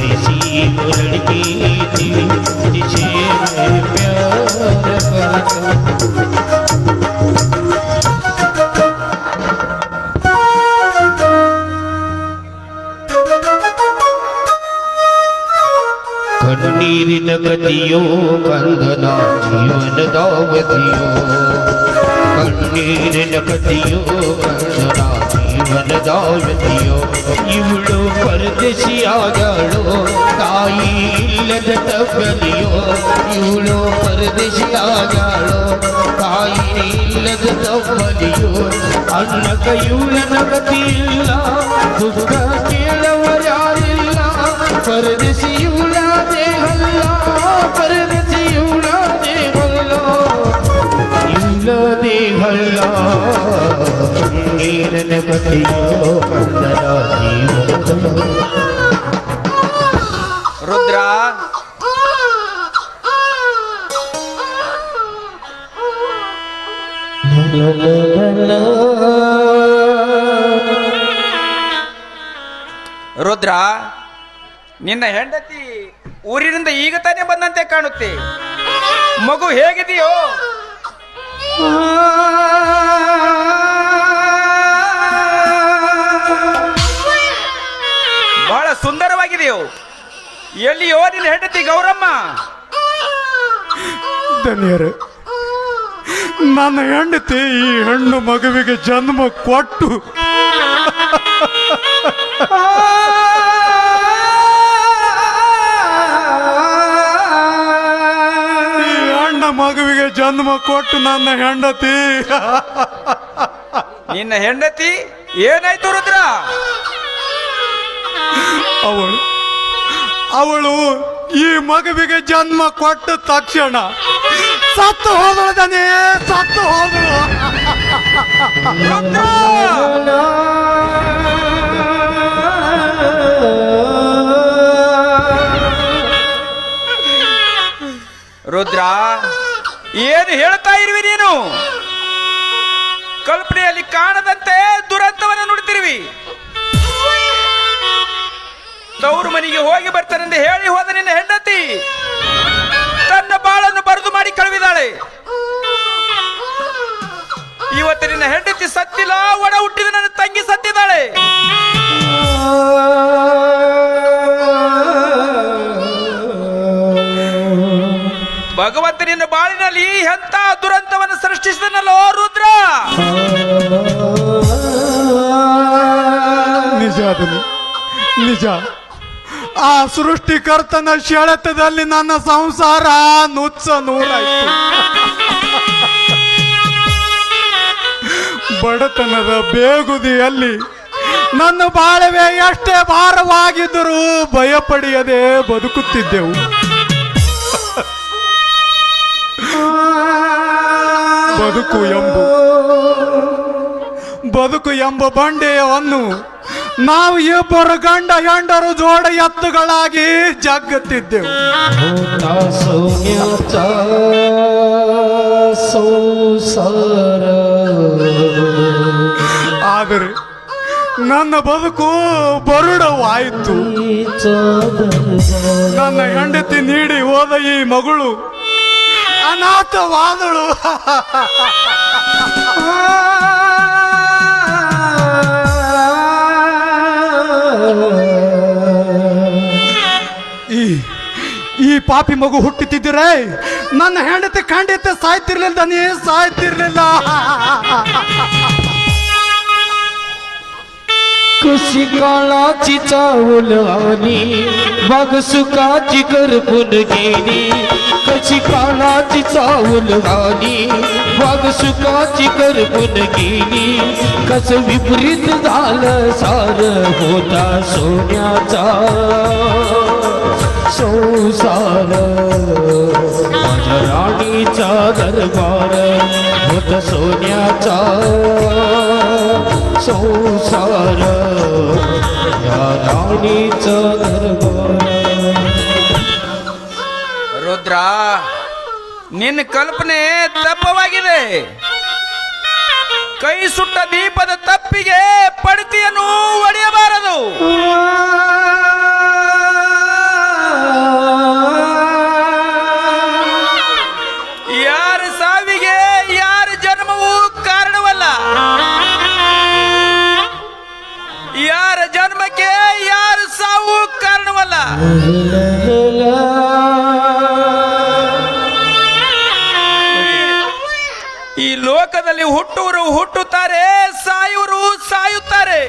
ऐसी वो लड़की थी जिसे मैं प्यार करता कಣ್ಣೀರಿನ ಗತಿಯೋ ಕಂದನ ಜೀವನದಾವಧಿಯೋ ಕಣ್ಣೀರಿನ ಗತಿಯೋ ಕಂದನ ಜೀವನದಾವಧಿಯೋ ಇವಳು ಪರದೇಶಿಯಾದಳು ತಾಯಿ ಇಲ್ಲದ ತಬ್ಬಲಿಯೋ ಇವಳು ಪರದೇಶಿಯಾದಳು ತಾಯಿ ಇಲ್ಲದ ತಬ್ಬಲಿಯೋ ಅನ್ನಕ ಇವಳನ ಗತಿ ಇಲ್ಲ ದುಃಖ ಕೇಳವರ್ಯಾರಿಲ್ಲ ಪರದೇಶಿ ಇವಳ ದೇಹಲ್ಲ ಪರದೇಶಿ ಇವಳ ದೇಹಲ್ಲ ಇವಳ ದೇಹಲ್ಲ ನೀರನ ಗತಿಯೋ ಕಂದನ ಜೀವನ ರುದ್ರ ರುದ್ರ ನಿನ್ನ ಹೆಂಡತಿ ಊರಿನಿಂದ ಈಗ ತಾನೇ ಬಂದಂತೆ ಕಾಣುತ್ತೆ. ಮಗು ಹೇಗಿದೆಯೋ? ಬಹಳ ಸುಂದರವಾಗಿದೆಯೋ. ಎಲ್ಲಿಯೋ ನಿನ್ನ ಹೆಂಡತಿ ಗೌರಮ್ಮ? ಧನ್ಯರು, ನನ್ನ ಹೆಂಡತಿ ಈ ಹೆಣ್ಣು ಮಗುವಿಗೆ ಜನ್ಮ ಕೊಟ್ಟು ಈ ಹೆಣ್ಣು ಮಗುವಿಗೆ ಜನ್ಮ ಕೊಟ್ಟು ನನ್ನ ಹೆಂಡತಿ. ನಿನ್ನ ಹೆಂಡತಿ ಏನಾಯ್ತು ರುದ್ರ? ಅವಳು ಈ ಮಗುವಿಗೆ ಜನ್ಮ ಕೊಟ್ಟ ತಕ್ಷಣ ಸತ್ತು ಹೋದಳದನೇ, ಸತ್ತು ಹೋದಳು. ರುದ್ರ, ಏನು ಹೇಳ್ತಾ ಇರುವಿ ನೀನು? ಕಲ್ಪನೆಯಲ್ಲಿ ಕಾಣದಂತೆ ದುರಂತವನ್ನು ನುಡಿತಿರುವಿ. ತವರು ಮನೆಗೆ ಹೋಗಿ ಬರ್ತಾನೆಂದು ಹೇಳಿ ಹೋದ ನಿನ್ನ ಹೆಂಡತಿ ತನ್ನ ಬಾಳನ್ನು ಬರೆದು ಮಾಡಿ ಕಳುಹಿದಾಳೆ. ಇವತ್ತು ನಿನ್ನ ಹೆಂಡತಿ ಸತ್ತಿಲ್ಲ, ಒಡ ಹುಟ್ಟಿದ ನನ್ನ ತಂಗಿ ಸತ್ತಿದ್ದಾಳೆ. ಭಗವಂತ ನಿನ್ನ ಬಾಳಿನಲ್ಲಿ ಎಂಥ ದುರಂತವನ್ನು ಸೃಷ್ಟಿಸಿದನಲ್ಲೋ ರುದ್ರ. ನಿಜ, ನಿಜ. ಆ ಸೃಷ್ಟಿಕರ್ತನ ಸೆಳೆತದಲ್ಲಿ ನನ್ನ ಸಂಸಾರ ನುಚ್ಚ ನೂರಾಯಿತು. ಬಡತನದ ಬೇಗುದಿಯಲ್ಲಿ ನನ್ನ ಬಾಳವೆ ಎಷ್ಟೇ ಭಾರವಾಗಿದ್ದರೂ ಭಯಪಡೆಯದೆ ಬದುಕುತ್ತಿದ್ದೆವು. ಬದುಕು ಎಂಬ ಬಂಡೆಯನ್ನು ನಾವು ಇಬ್ಬರು ಗಂಡ ಹೆಂಡರು ಜೋಡ ಎತ್ತುಗಳಾಗಿ ಜಗ್ಗುತ್ತಿದ್ದೆವು. ಆದರೆ ನನ್ನ ಬದುಕು ಬರುಡವಾಯಿತು. ನನ್ನ ಹೆಂಡತಿ ನೀಡಿ ಹೋದ ಈ ಮಗಳು ಅನಾಥವಾದಳು. ಈ ಪಾಪಿ ಮಗು ಹುಟ್ಟುತ್ತಿದ್ದರೆ ನನ್ನ ಹೆಂಡತಿ ಖಂಡಿತ ಸಾಯ್ತಿರ್ಲಿಲ್ಲ, ನೀ ಸಾಯ್ತಿರ್ಲಿಲ್ಲ. खुशी काळाची चावल आली बघ सुखाची करपून गेली. कशी काळाची चावल आली बघ सुखाची करपून गेली. कस विपरीत झालं सार होता सोन्याचा संसार. माझ्या राणीचा दरबार होता सोन्याचा संसार. या राणीचा दरबार. ರುದ್ರ, ನಿನ್ನ ಕಲ್ಪನೆ ತಪ್ಪವಾಗಿದೆ. ಕೈ ಸುಟ್ಟ ದೀಪದ ತಪ್ಪಿಗೆ ಪಡಿತಿಯನ್ನು ಒಡೆಯಬಾರದು. ಈ ಲೋಕದಲ್ಲಿ ಹುಟ್ಟುವರು ಹುಟ್ಟುತ್ತಾರೆ, ಸಾಯುವರು ಸಾಯುತ್ತಾರೆ.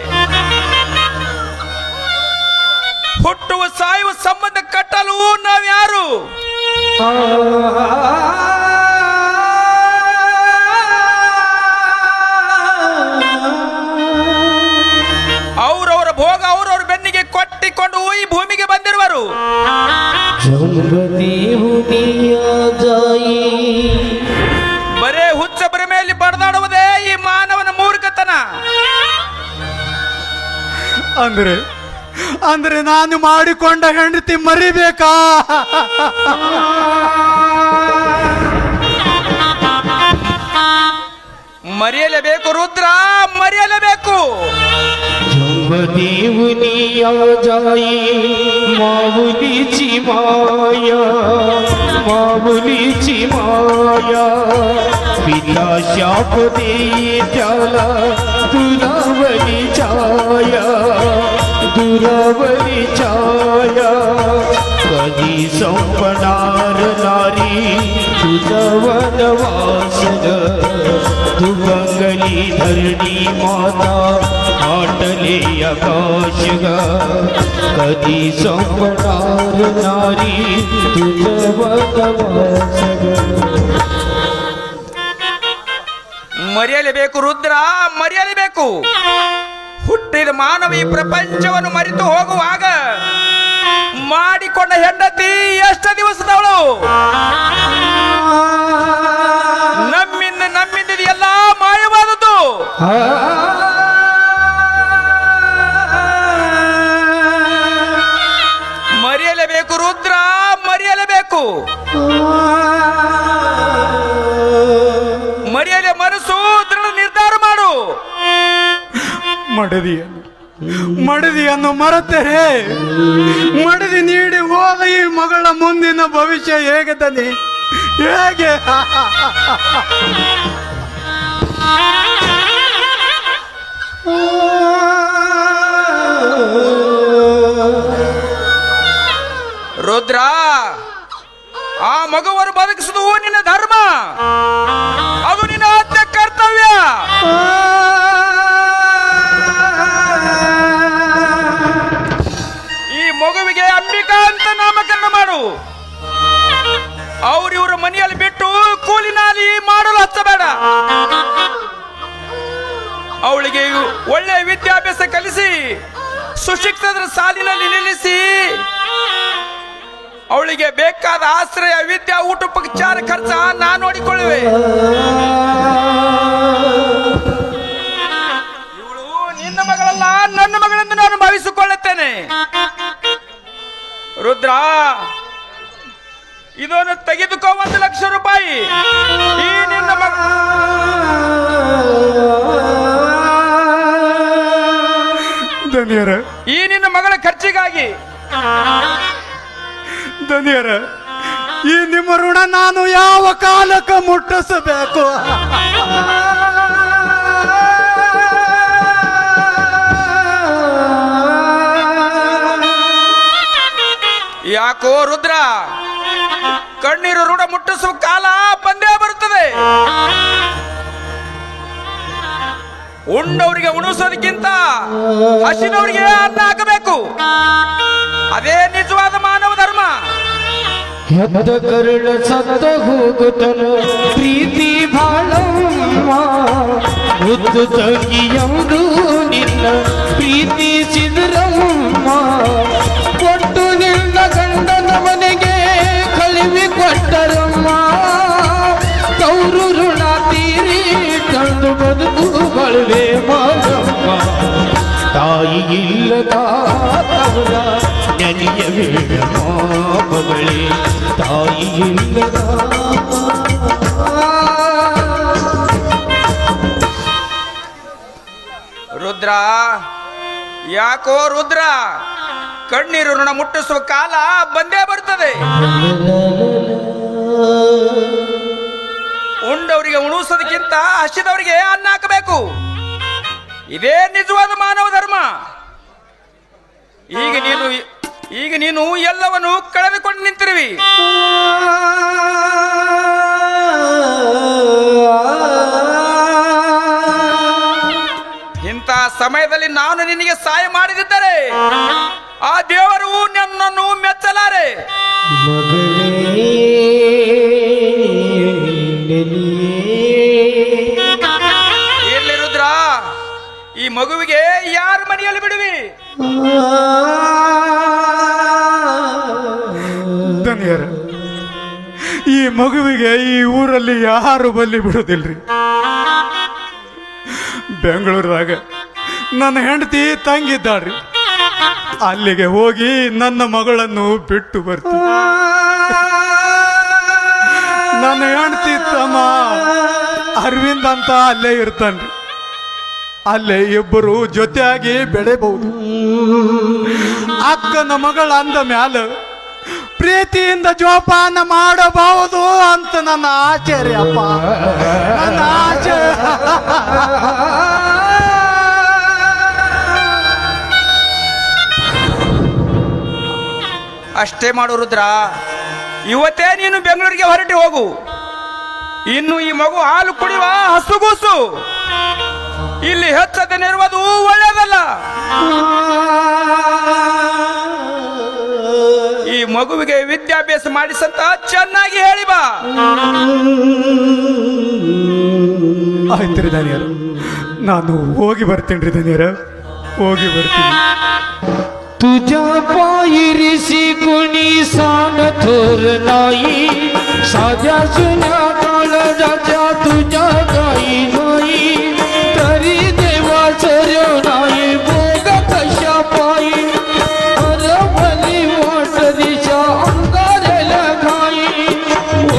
ಹುಟ್ಟುವ ಸಾಯುವ ಸಂಬಂಧ ಕಟ್ಟಲು ನಾವ್ಯಾರು? ಅವರವರ ಭೋಗ ಅವರವರ ಬೆನ್ನಿಗೆ ಕೊಟ್ಟಿಕೊಂಡು ಈ ಭೂಮಿಗೆ ಬಂದಿರುವರು. ಬರೇ ಹುಚ್ಚ ಭ್ರಮೆಯಲ್ಲಿ ಬಡದಾಡುವುದೇ ಈ ಮಾನವನ ಮೂರ್ಖತನ. ಅಂದ್ರೆ ನಾನು ಮಾಡಿಕೊಂಡ ಹೆಂಡತಿ ಮರಿಬೇಕಾ? ಮರೆಯಲೇಬೇಕು ರುದ್ರ, ಮರೆಯಲೇಬೇಕು. जन्मदेवनिया जाई माऊलीची माया, माऊलीची माया. पिता शाप देई त्याला दुरावली छाया, दुरावली छाया. कधी संपणार नारी तुझा वनवास ग, तू बंगली धरणी माता आटले आकाश ग. कधी संपणार नारी तुझा वनवास ग. ಮರೆಯಲೇಬೇಕು ರುದ್ರ, ಮರೆಯಲೇಬೇಕು. ಹುಟ್ಟಿದ ಮಾನವ ಈ ಪ್ರಪಂಚವನ್ನು ಮರೆತು ಹೋಗುವಾಗ ಮಾಡಿಕೊಂಡ ಹೆಂಡತಿ ಎಷ್ಟು ದಿವಸದವಳು? ನಮ್ಮಿಂದ ಎಲ್ಲ ಮಾಯವಾದದ್ದು. ಮರೆಯಲೇಬೇಕು ರುದ್ರ, ಮರೆಯಲೇಬೇಕು. ಮರೆಯಲೇ ಮನಸ್ಸು ದೃಢ ನಿರ್ಧಾರ ಮಾಡು. ಮಡದಿಯನ್ನು ಮರೆತರೆ ಮಡದಿ ನೀಡಿ ಹೋದ ಈ ಮಗಳ ಮುಂದಿನ ಭವಿಷ್ಯ ಹೇಗೆ ತಾನೆ? ಹೇಗೆ? ರುದ್ರ, ಆ ಮಗುವನ್ನು ಬದುಕಿಸುವುದು ನಿನ್ನ ಧರ್ಮ, ಅದು ನಿನ್ನ ಆದ್ಯ ಕರ್ತವ್ಯ. ಈ ಮಗುವಿಗೆ ಅಂಬಿಕಾ ಅಂತ ನಾಮಕರಣ ಮಾಡು. ಅವ್ರಿವ್ರ ಮನೆಯಲ್ಲಿ ಬಿಟ್ಟು ಕೂಲಿನಾಲಿ ಮಾಡಲು ಹಚ್ಚಬೇಡ. ಅವಳಿಗೆ ಒಳ್ಳೆಯ ವಿದ್ಯಾಭ್ಯಾಸ ಕಲಿಸಿ ಸುಶಿಕ್ಷಿತರ ಸಾಲಿನಲ್ಲಿ ನಿಲ್ಲಿಸಿ ಅವಳಿಗೆ ಬೇಕಾದ ಆಶ್ರಯ, ವಿದ್ಯಾ, ಊಟೋಪಚಾರ ಖರ್ಚ ನಾನು ನೋಡಿಕೊಳ್ಳುವೆ. ಇವಳು ನಿನ್ನ ಮಗಳಲ್ಲ, ನನ್ನ ಮಗಳೆಂದು ನಾನು ಭಾವಿಸಿಕೊಳ್ಳುತ್ತೇನೆ. ರುದ್ರ, ಇದನ್ನು ತೆಗೆದುಕೋ, 1 ಲಕ್ಷ ರೂಪಾಯಿ. ಈ ನಿನ್ನ ಈ ನಿನ್ನ ಮಗಳ ಖರ್ಚಿಗಾಗಿ. ಧನ್ಯರ, ಈ ನಿಮ್ಮ ಋಣ ನಾನು ಯಾವ ಕಾಲಕ್ಕೆ ಮುಟ್ಟಿಸಬೇಕು? ಯಾಕೋ ರುದ್ರ, ಕಣ್ಣೀರು ಋಣ ಮುಟ್ಟಿಸುವ ಕಾಲ ಬಂದೇ ಬರುತ್ತದೆ. ಉಂಡವರಿಗೆ ಉಣಿಸೋದಕ್ಕಿಂತ ಹಸಿದವರಿಗೆ ಅನ್ನ ಹಾಕಬೇಕು. ಅದೇ ನಿಜವಾದ ಮಾನವ ಧರ್ಮ. ಹೆತ್ತ ಕರುಳ ಸತ್ತ ಹೋಗುತ್ತಲ ಪ್ರೀತಿ ಬಾಳಮ್ಮ, ಮುದ್ದು ತಂಗಿಯಂದು ನಿನ್ನ ಪ್ರೀತಿಸಿದ್ರಮ್ಮ. ಕೊಟ್ಟು ನಿನ್ನ ಗಂಡನ ಮನೆಗೆ ಕಳಿವಿ ಕೊಟ್ಟರಮ್ಮ. ಕೌರು ಋಣ ತೀರಿ ತಂದು ಬದುಕು ಬಳುವೆ ಮಾರಮ್ಮ. ತಾಯಿ ಇಲ್ಲದ ತವರ ನೆನೆಯಬೇಡ ಮಗಳೇ, ತಾಯಿ ಇಲ್ಲದ. ರುದ್ರ, ಯಾಕೋ ರುದ್ರ, ಕಣ್ಣೀರು ಋಣ ಮುಟ್ಟಿಸುವ ಕಾಲ ಬಂದೇ ಬರ್ತದೆ. ಉಂಡವರಿಗೆ ಉಣಿಸೋದಕ್ಕಿಂತ ಹಸಿದವರಿಗೆ ಅನ್ನ ಹಾಕಬೇಕು. ಇದೇ ನಿಜವಾದ ಮಾನವ ಧರ್ಮ. ಈಗ ನೀನು ಈಗ ನೀನು ಎಲ್ಲವನ್ನು ಕಳೆದುಕೊಂಡು ನಿಂತಿರುವಿ. ಇಂಥ ಸಮಯದಲ್ಲಿ ನಾನು ನಿನಗೆ ಸಹಾಯ ಮಾಡಿದಿದ್ದರೆ ಆ ದೇವರು ನನ್ನನ್ನು ಮೆಚ್ಚಲಾರೆ. ಎಲ್ಲಿ ರುದ್ರ, ಈ ಮಗುವಿಗೆ ಯಾರ ಮನೆಯಲ್ಲಿ ಬಿಡುವಿ? ಧನ್ಯರ, ಈ ಮಗುವಿಗೆ ಈ ಊರಲ್ಲಿ ಯಾರು ಬಲ್ಲಿ ಬಿಡುದಿಲ್ರಿ. ಬೆಂಗಳೂರದಾಗ ನನ್ನ ಹೆಂಡತಿ ತಂಗಿದ್ದಾಳ್ರಿ, ಅಲ್ಲಿಗೆ ಹೋಗಿ ನನ್ನ ಮಗಳನ್ನು ಬಿಟ್ಟು ಬರ್ತೀನಿ. ನನ್ನ ಹೆಂಡತಿ ತಮ್ಮ ಅರವಿಂದ್ ಅಂತ ಅಲ್ಲೇ ಇರ್ತಾನ್ರಿ, ಅಲ್ಲೇ ಇಬ್ಬರು ಜೊತೆಯಾಗಿ ಬೆಳೆಬಹುದು. ಅಕ್ಕನ ಮಗಳ ಅಂದ ಮ್ಯಾಲ ಪ್ರೀತಿಯಿಂದ ಜೋಪಾನ ಮಾಡಬಹುದು ಅಂತ ನನ್ನ ಆಚಾರ್ಯ ಅಪ್ಪ, ನನ್ನ ಅಷ್ಟೇ ಮಾಡು ರುದ್ರ, ಇವತ್ತೇ ನೀನು ಬೆಂಗಳೂರಿಗೆ ಹೊರಟಿ ಹೋಗು. ಇನ್ನು ಈ ಮಗು ಹಾಲು ಕುಡಿಯುವ ಹಸುಗೂಸು ಇಲ್ಲಿ ಹೆಚ್ಚದನಿರುವುದು ಒಳ್ಳೆಯದಲ್ಲ. ಈ ಮಗುವಿಗೆ ವಿದ್ಯಾಭ್ಯಾಸ ಮಾಡಿಸಂತ ಚೆನ್ನಾಗಿ ಹೇಳಿ ಬಾ. ಆಯ್ತು ರೀ ಧನ್ಯರ, ನಾನು ಹೋಗಿ ಬರ್ತೀನಿ ರೀ ಧನ್ಯರ, ಹೋಗಿ ಬರ್ತೀನಿ. तुझ्या पायरीसी कोणी सान थोर नाही, साध्या जुन्या काळजाच्या तुझ्या काही नाही, तरी देवाचं नाही भोग कशा पायी, अरबली वाटरीच्या अंगारेला घाई,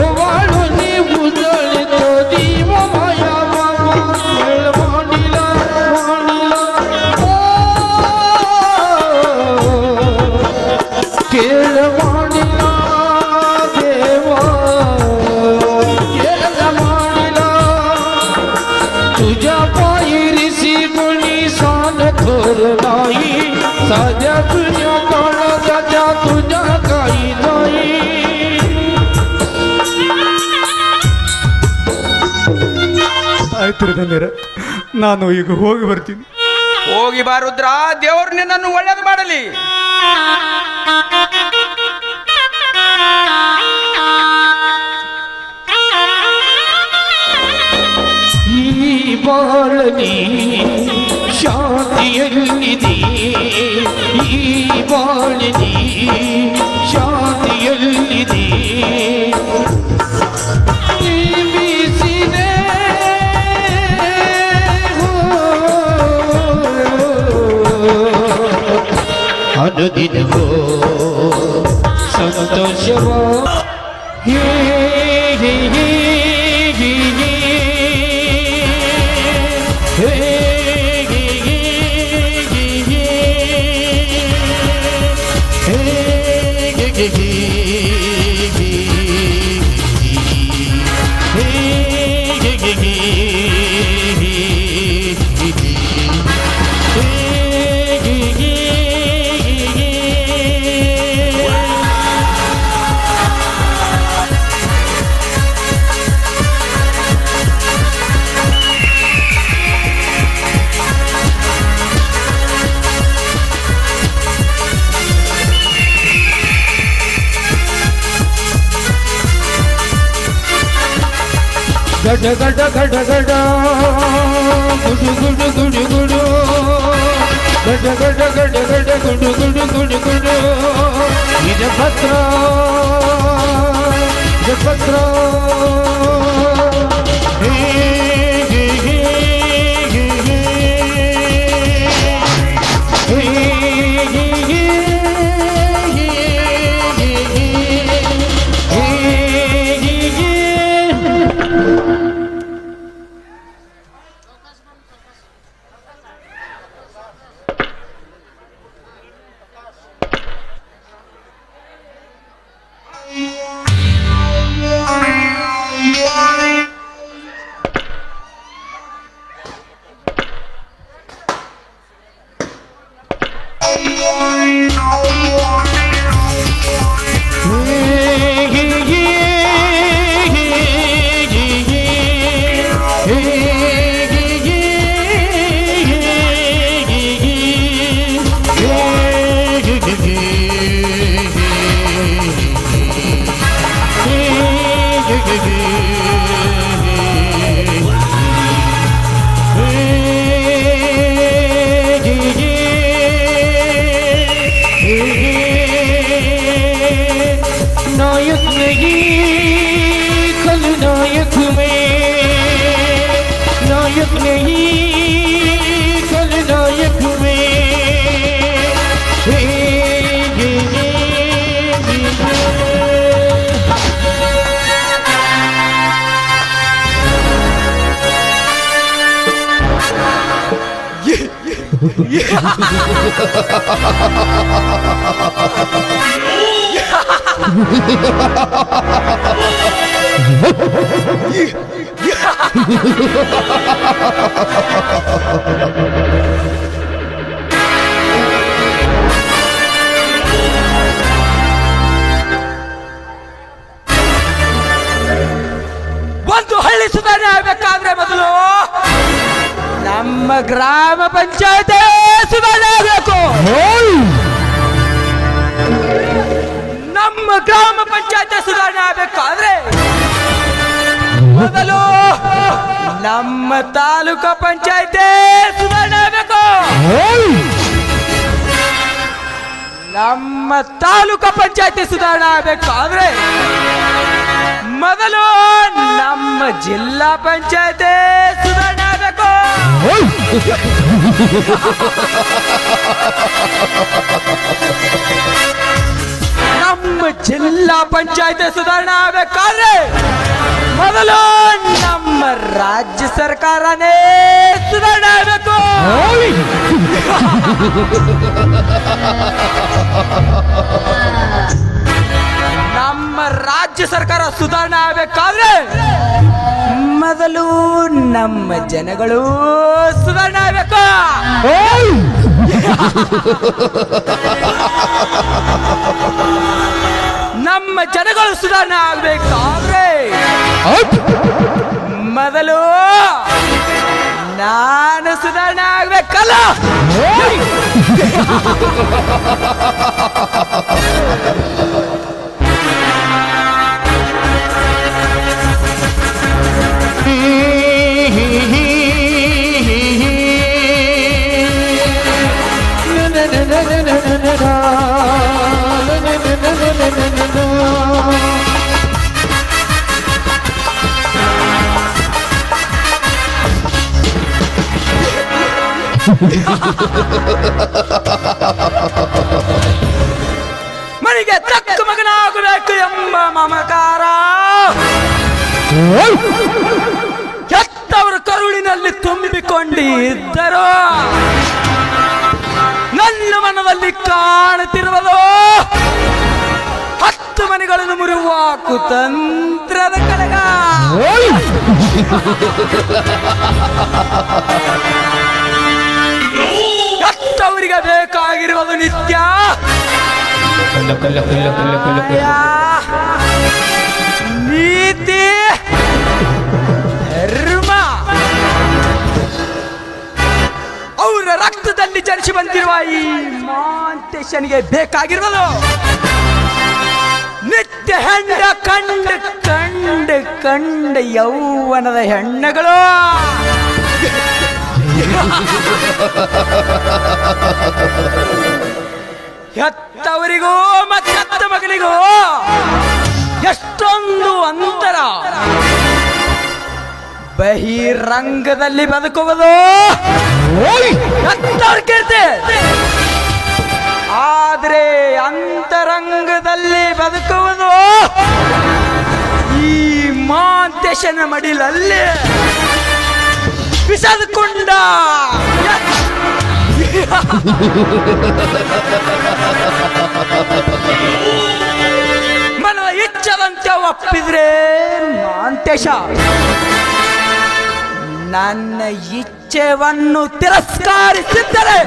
ओवाळून बुजळतो दीव माया बाबा, मांडीला केळ मांडीला देवा, केळ मांडीला तुझ्या पायरीसी कोणी सान थोर नाही, साध्या तुझ्या काळजाच्या तुझ्या काही नाही. ಆಯ್ತು ರೀ ಧನ್ಯರ, ನಾನು ಈಗ ಹೋಗಿ ಬರ್ತೀನಿ. ಹೋಗಿ ಬಾ ರುದ್ರ, ದೇವರು ನಿನ್ನನ್ನು ಒಳ್ಳೇದು ಮಾಡಲಿ. ಈ ಬಾಳಲಿ ಶಾಂತಿಯಲ್ಲಿದೆ, ಈ ಬಾಳಲಿ ಶಾಂತಿಯಲ್ಲಿದೆ, ಅನುದಿನವೋ ಸಂತೋಷವ ಹೇ ಹೇ ಹೇ ಹೇ ಹೇ ಗಡ ಗಡ ಗಡ ಗಡ ಗುಡು ಗುಡು ಗುಡು ಗುಡು ಗಡ ಗಡ ಗಡ ಗಡ ಗುಡು ಗುಡು ಗುಡು ಗುಡು ಇದು ಪತ್ರ ಹೇ ಹೇ ಹೇ ಹೇ ಹೇ नायक नहीं खलनायक में, नायक नहीं खलनायक में। ಒಂದು ಹಳ್ಳಿ ಸುಧಾರಣೆ ಆಗಬೇಕಾದ್ರೆ ಮೊದಲು ನಮ್ಮ ಗ್ರಾಮ ಪಂಚಾಯತ್ ಸುಧಾರಣೆ ಆಗಬೇಕು. ನಮ್ಮ ಗ್ರಾಮ ಪಂಚಾಯತ್ ಸುಧಾರಣೆ ಆಗಬೇಕಾದ್ರೆ ಮೊದಲು ನಮ್ಮ ತಾಲೂಕಾ ಪಂಚಾಯತ್ ಸುಧಾರಣೆ ಆಗಬೇಕು. ನಮ್ಮ ತಾಲೂಕಾ ಪಂಚಾಯತ್ ಸುಧಾರಣೆ ಆಗಬೇಕಾದ್ರೆ ಮೊದಲು ನಮ್ಮ ಜಿಲ್ಲಾ ಪಂಚಾಯತ್ ಸುಧಾರಣೆ ಆಗಬೇಕು. ನಮ್ಮ ಜಿಲ್ಲಾ ಪಂಚಾಯತ್ ಸುಧಾರಣೆ ಆಗಬೇಕಾದ್ರೆ ಮೊದಲು ನಮ್ಮ ರಾಜ್ಯ ಸರ್ಕಾರನೇ ಸುಧಾರಣೆ ಆಗಬೇಕು. ನಮ್ಮ ರಾಜ್ಯ ಸರ್ಕಾರ ಸುಧಾರಣೆ ಆಗಬೇಕಾದ್ರೆ ಮೊದಲು ನಮ್ಮ ಜನಗಳು ಸುಧಾರಣೆ ಆಗಬೇಕು. ನಮ್ಮ ಜನಗಳು ಸುಧಾರಣೆ ಆಗಬೇಕಾದ್ರೆ ಮೊದಲು ನಾನು ಸುಧಾರಣೆ ಆಗ್ಬೇಕಲ್ಲ. ಮನೆಗೆ ತಕ್ಕ ಮಗನಾಗಬೇಕು ಎಂಬ ಮಮಕಾರ ಹೆತ್ತವರ ಕರುಳಿನಲ್ಲಿ ತುಂಬಿಕೊಂಡಿದ್ದರು. ನನ್ನ ಮನದಲ್ಲಿ ಕಾಣುತ್ತಿರುವುದು 10 ಮನೆಗಳನ್ನು ಮುರಿಯುವ ಕುತಂತ್ರದ ಕಡಗ. ಹೆತ್ತವರಿಗೆ ಬೇಕಾಗಿರುವುದು ನಿತ್ಯ ನೀತಿ ಧರ್ಮ. ಅವರ ರಕ್ತದಲ್ಲಿ ಜನಿಸಿ ಬಂದಿರುವ ಈ ಮಾಂತೇಶನಿಗೆ ಬೇಕಾಗಿರುವುದು ನಿತ್ಯ ಹೆಂಡ ಕಂಡು ಕಂಡು ಕಂಡ ಯೌವನದ ಹೆಣ್ಣಗಳು. ಹೆತ್ತವರಿಗೂ ಮತ್ತ ಮಗನಿಗೂ ಎಷ್ಟೊಂದು ಅಂತರ. ಬಹಿರಂಗದಲ್ಲಿ ಬದುಕುವುದು ಹೆತ್ತವರ ಕೀರ್ತಿ, ಆದರೆ ಅಂತರಂಗದಲ್ಲಿ ಬದುಕುವುದು ಈ ಮಾಂತೇಶನ ಮಡಿಲಲ್ಲಿ ಬಿಸದುಕೊಂಡ ಮನ ಇಚ್ಛದಂತೆ ಒಪ್ಪಿದ್ರೆ ಮಾಂತೇಶ, ನನ್ನ ಇಚ್ಛೆಯನ್ನು ತಿರಸ್ಕರಿಸಿದ್ದರೆ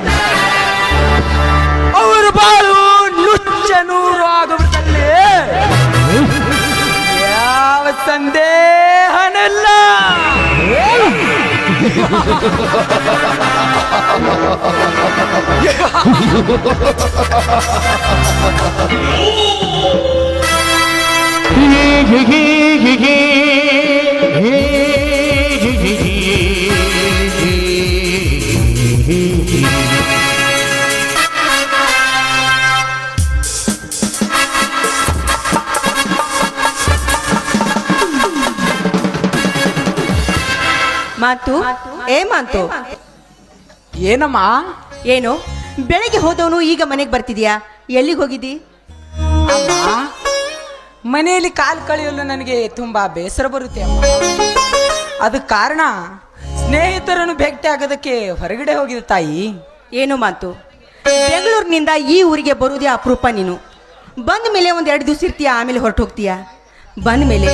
ಅವರು ಬಾಳು ನುಚ್ಚ ನೂರು ಆಗುವುದರಲ್ಲಿ ಯಾವ ಸಂದೇಹನಿಲ್ಲ. ಮಾತು ಏ ಮಾತು, ಏನಮ್ಮ? ಏನು ಬೆಳಗ್ಗೆ ಹೋದವನು ಈಗ ಮನೆಗೆ ಬರ್ತಿದ್ಯಾ? ಎಲ್ಲಿಗೆ ಹೋಗಿದ್ದಿ? ಅಮ್ಮ, ಮನೆಯಲ್ಲಿ ಕಾಲು ಕಳೆಯಲು ನನಗೆ ತುಂಬಾ ಬೇಸರ ಬರುತ್ತೆ ಅಮ್ಮ. ಅದಕ್ಕೆ ಕಾರಣ ಸ್ನೇಹಿತರನ್ನು ಭೇಟಿ ಆಗೋದಕ್ಕೆ ಹೊರಗಡೆ ಹೋಗಿದ್ದ ತಾಯಿ. ಏನು ಮಾತು, ಬೆಂಗಳೂರಿನಿಂದ ಈ ಊರಿಗೆ ಬರುವುದೇ ಅಪರೂಪ. ನೀನು ಬಂದ ಮೇಲೆ ಒಂದು 2 ದಿವಸ ಇರ್ತೀಯ, ಆಮೇಲೆ ಹೊರಟು ಹೋಗ್ತೀಯ. ಬಂದ ಮೇಲೆ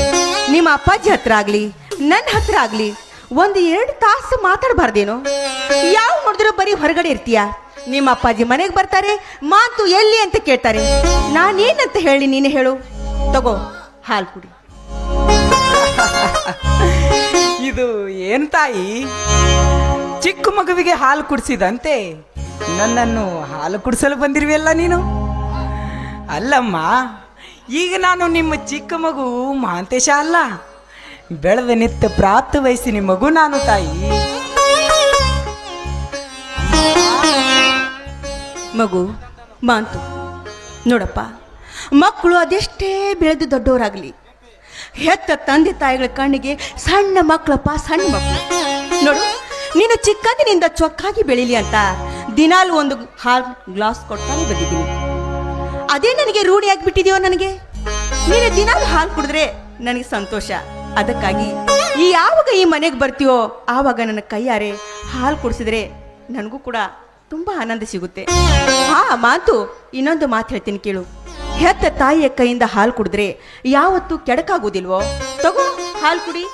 ನಿಮ್ಮ ಅಪ್ಪಾಜಿ ಹತ್ರ ಆಗಲಿ ನನ್ನ ಹತ್ರ ಆಗಲಿ 1-2 ತಾಸು ಮಾತಾಡಬಾರ್ದೇನೋ? ಯಾವ ನೋಡಿದ್ರು ಬರೀ ಹೊರಗಡೆ ಇರ್ತೀಯ. ನಿಮ್ಮ ಅಪ್ಪಾಜಿ ಮನೆಗೆ ಬರ್ತಾರೆ, ಮಾತು ಎಲ್ಲಿ ಅಂತ ಕೇಳ್ತಾರೆ. ನಾನೇನಂತ ಹೇಳಿ ನೀನು ಹೇಳು? ತಗೋ ಹಾಲು ಕುಡಿ. ಇದು ಏನ್ ತಾಯಿ, ಚಿಕ್ಕ ಮಗುವಿಗೆ ಹಾಲು ಕುಡಿಸಿದಂತೆ ನನ್ನನ್ನು ಹಾಲು ಕುಡಿಸಲು ಬಂದಿರುವೆಲ್ಲ ನೀನು? ಅಲ್ಲಮ್ಮ, ಈಗ ನಾನು ನಿಮ್ಮ ಚಿಕ್ಕ ಮಗು ಮಹಾಂತೇಶ ಅಲ್ಲ, ಬೆಳೆದ ನಿತ್ಯ ಪ್ರಾಪ್ತ ವಯಸ್ಸಿನ ಮಗು ನಾನು ತಾಯಿ. ಮಗು ಮಾಂತು ನೋಡಪ್ಪ, ಮಕ್ಕಳು ಅದೆಷ್ಟೇ ಬೆಳೆದು ದೊಡ್ಡವರಾಗಲಿ, ಹೆತ್ತ ತಂದೆ ತಾಯಿಗಳ ಕಣ್ಣಿಗೆ ಸಣ್ಣ ಮಕ್ಕಳಪ್ಪ, ಸಣ್ಣ ಮಕ್ಕಳು. ನೋಡು, ನೀನು ಚಿಕ್ಕಂದಿನಿಂದ ಚೊಕ್ಕಾಗಿ ಬೆಳೀಲಿ ಅಂತ ದಿನಾಲು ಒಂದು ಹಾಲು ಗ್ಲಾಸ್ ಕೊಡ್ತಾನೆ ಬಂದಿದ್ದೀನಿ. ಅದೇ ನನಗೆ ರೂಢಿಯಾಗಿ ಬಿಟ್ಟಿದೆಯೋ. ನನಗೆ ನೀನು ದಿನಾಲು ಹಾಲು ಕುಡಿದ್ರೆ ನನಗೆ ಸಂತೋಷ. ಅದಕ್ಕಾಗಿ ಯಾವಾಗ ಈ ಮನೆಗೆ ಬರ್ತೀಯೋ ಆವಾಗ ನನ್ನ ಕೈಯಾರೆ ಹಾಲು ಕುಡಿಸಿದ್ರೆ ನನಗೂ ಕೂಡ ತುಂಬ ಆನಂದ ಸಿಗುತ್ತೆ. ಮಾತು, ಇನ್ನೊಂದು ಮಾತು ಹೇಳ್ತೀನಿ ಕೇಳು. ಹೆತ್ತ ತಾಯಿಯ ಕೈಯಿಂದ ಹಾಲು ಕುಡಿದ್ರೆ ಯಾವತ್ತೂ ಕೆಡಕಾಗೋದಿಲ್ವೋ? ತಗೋ ಹಾಲು ಕುಡಿ.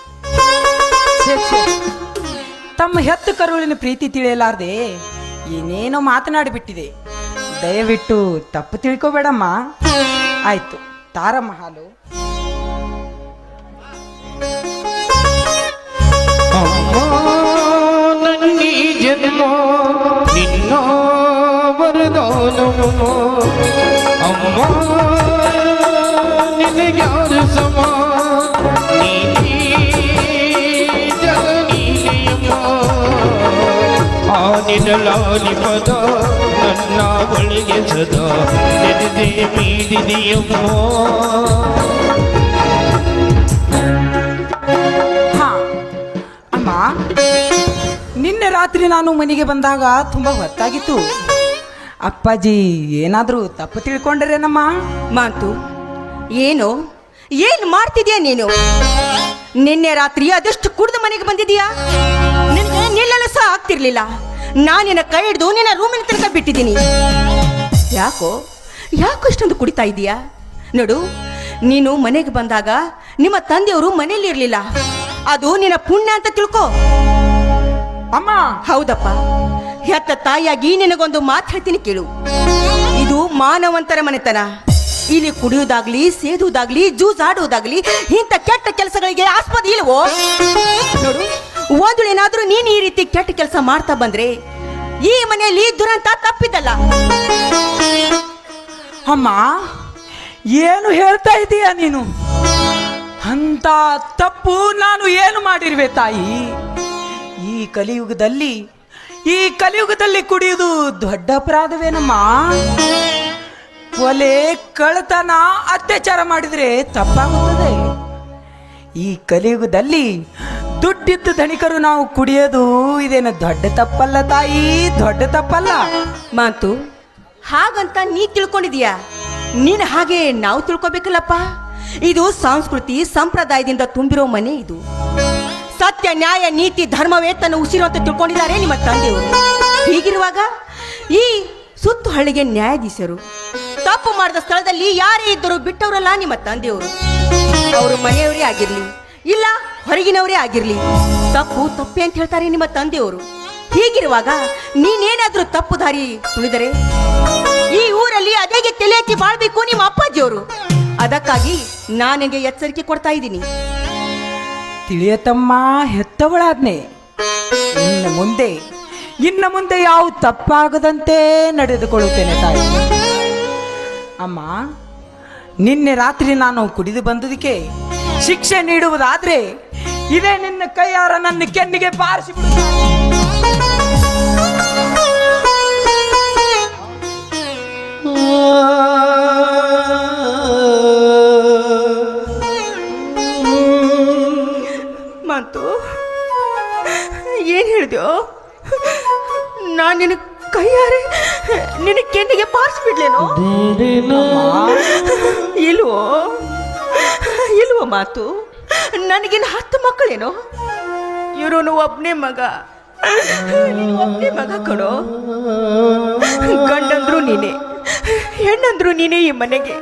ತಮ್ಮ ಹೆತ್ತು ಕರುಳಿನ ಪ್ರೀತಿ ತಿಳಿಯಲಾರ್ದೆ ಏನೇನೋ ಮಾತನಾಡಿಬಿಟ್ಟಿದೆ. ದಯವಿಟ್ಟು ತಪ್ಪು ತಿಳ್ಕೊಬೇಡಮ್ಮ. ಆಯ್ತು, ತಾರಮ್ಮ ಹಾಲು. ನನ್ನಿ ಜನ್ಮ ನಿನ್ನ ವರದಾನವು, ಅಮ್ಮ ನಿನಗ್ಯಾರು ಸಮ, ನೀನೇ ಜನನೀಯಮ್ಮ. ಆ ನಿರಲಾಲಿ ಪದ ನನ್ನ ಬಳಿಗೆ ಸದಾ ನೆನೆದೇ ಮೀರಿದೆಯಮ್ಮ. ಅಮ್ಮ, ನಿನ್ನೆ ರಾತ್ರಿ ನಾನು ಮನೆಗೆ ಬಂದಾಗ ತುಂಬಾ ಹೊತ್ತಾಗಿತ್ತು. ಅಪ್ಪಾಜಿ ಏನಾದರೂ ತಪ್ಪು ತಿಳ್ಕೊಂಡ್ರೇನಮ್ಮ? ಮಾತು, ಏನು ಮಾಡ್ತಿದ್ಯಾ ನೀನು? ನಿನ್ನೆ ರಾತ್ರಿ ಅದೆಷ್ಟು ಕುಡಿದು ಮನೆಗೆ ಬಂದಿದೀಯಾ? ನಿನ್ಗೆ ನಿಲ್ಲಲು ಸಹ ಆಗ್ತಿರ್ಲಿಲ್ಲ. ನಾನಿನ ಕೈ ಹಿಡಿದು ನಿನ್ನ ರೂಮಿನ ತನಕ ಬಿಟ್ಟಿದ್ದೀನಿ. ಯಾಕೋ ಇಷ್ಟೊಂದು ಕುಡಿತಾ ಇದೀಯಾ? ನೋಡು, ನೀನು ಮನೆಗೆ ಬಂದಾಗ ನಿಮ್ಮ ತಂದೆಯವರು ಮನೆಯಲ್ಲಿ ಇರಲಿಲ್ಲ. ಅದು ನಿನ್ನ ಪುಣ್ಯ ಅಂತ ತಿಳ್ಕೊ. ಅಮ್ಮ, ಹೌದಪ್ಪ, ಹೆತ್ತ ತಾಯಿಯಾಗಿ ನಿನಗೊಂದು ಮಾತು ಹೇಳ್ತೀನಿ ಕೇಳು. ಇದು ಮಾನವಂತರ ಮನೆತನ. ಇಲ್ಲಿ ಕುಡಿಯೋದಾಗ್ಲಿ, ಸೇದುವುದಾಗ್ಲಿ, ಜ್ಯೂಸ್ ಆಡುವುದಾಗ್ಲಿ, ಇಂಥ ಕೆಟ್ಟ ಕೆಲಸಗಳಿಗೆ ಆಸ್ಪದ ಇಲ್ವೋ? ನೋಡು, ಒಂದು ಏನಾದ್ರೂ ನೀನು ಈ ರೀತಿ ಕೆಟ್ಟ ಕೆಲಸ ಮಾಡ್ತಾ ಬಂದ್ರೆ ಈ ಮನೆಯಲ್ಲಿ ದುರಂತ ತಪ್ಪಿದ್ದಲ್ಲ. ಅಮ್ಮ, ಏನು ಹೇಳ್ತಾ ಇದೀಯ ನೀನು? ಅಂತ ತಪ್ಪು ನಾನು ಏನು ಮಾಡಿರುವೆ ತಾಯಿ? ಈ ಕಲಿಯುಗದಲ್ಲಿ ಕುಡಿಯುವುದು ದೊಡ್ಡ ಅಪರಾಧವೇನಮ್ಮ? ಕೊಲೆ, ಕಳ್ಳತನ, ಅತ್ಯಾಚಾರ ಮಾಡಿದ್ರೆ ತಪ್ಪಾಗುತ್ತದೆ. ಈ ಕಲಿಯುಗದಲ್ಲಿ ದುಡ್ಡಿದ್ದು ಧನಿಕರು ನಾವು ಕುಡಿಯೋದು ಇದೇನು ದೊಡ್ಡ ತಪ್ಪಲ್ಲ ತಾಯಿ, ದೊಡ್ಡ ತಪ್ಪಲ್ಲ. ಮಾತು, ಹಾಗಂತ ನೀ ತಿಳ್ಕೊಂಡಿದೀಯಾ? ನೀನು ಹಾಗೆ ನಾವು ತಿಳ್ಕೊಬೇಕಲ್ಲಪ್ಪ. ಇದು ಸಂಸ್ಕೃತಿ ಸಂಪ್ರದಾಯದಿಂದ ತುಂಬಿರೋ ಮನೆ. ಇದು ಸತ್ಯ, ನ್ಯಾಯ, ನೀತಿ, ಧರ್ಮವೇ ತನ್ನ ಉಸಿರು ಅಂತ ತಿಳ್ಕೊಂಡಿದ್ದಾರೆ ನಿಮ್ಮ ತಂದೆಯವರು. ಹೀಗಿರುವಾಗ ಈ ಸುತ್ತು ಹಳ್ಳಿಗೆ ನ್ಯಾಯಾಧೀಶರು ತಪ್ಪು ಮಾಡಿದ ಸ್ಥಳದಲ್ಲಿ ಯಾರೇ ಇದ್ದರೂ ಬಿಟ್ಟವರಲ್ಲ ನಿಮ್ಮ ತಂದೆಯವರು. ಅವರು ಮನೆಯವರೇ ಆಗಿರ್ಲಿ ಇಲ್ಲ ಹೊರಗಿನವರೇ ಆಗಿರ್ಲಿ, ತಪ್ಪು ತಪ್ಪೆ ಅಂತ ಹೇಳ್ತಾರೆ ನಿಮ್ಮ ತಂದೆಯವರು. ಹೀಗಿರುವಾಗ ನೀನೇನಾದ್ರೂ ತಪ್ಪು ದಾರಿ ತುಳಿದರೆ ಈ ಊರಲ್ಲಿ ಅದೇ ತಲೆ ಎತ್ತಿ ಬಾಳ್ಬೇಕು ನಿಮ್ಮ ಅಪ್ಪಾಜಿಯವರು. ಅದಕ್ಕಾಗಿ ನಾನಿಗೆ ಎಚ್ಚರಿಕೆ ಕೊಡ್ತಾ ಇದ್ದೀನಿ. ತಿಳಿಯತಮ್ಮ, ಹೆತ್ತವಳಾದ್ನೆ. ಇನ್ನ ಮುಂದೆ ಯಾವ ತಪ್ಪಾಗದಂತೆ ನಡೆದುಕೊಳ್ಳುತ್ತೇನೆ ತಾಯಿ. ಅಮ್ಮ, ನಿನ್ನೆ ರಾತ್ರಿ ನಾನು ಕುಡಿದು ಬಂದದಕ್ಕೆ ಶಿಕ್ಷೆ ನೀಡುವುದಾದ್ರೆ ಇದೇ ನಿನ್ನ ಕೈಯಾರ ನನ್ನ ಕೆನ್ನಿಗೆ ಬಾರಿಸಿಬಿಡು. ಮಾತು ನಿನ್ನ ಕೈಯಾರೆ ನಿನ್ನ ಕೆನ್ನಿಗೆ ಬಾರಿಸ್ಬಿಡ್ಲೇನೋ? ಇಲ್ವೋ ಇಲ್ವೋ ಮಾತು? ನನಗಿನ್ನ 10 ಮಕ್ಕಳೇನೋ? ಇವರು ಒಬ್ಬನೇ ಮಗ, ಒಬ್ಬನೇ ಮಗ ಕಣೋ. ಗಂಡಂದ್ರು ನೀನೆ, ಹೆಣ್ಣಂದ್ರು ನೀನೇ ಈ ಮನೆಗೆ.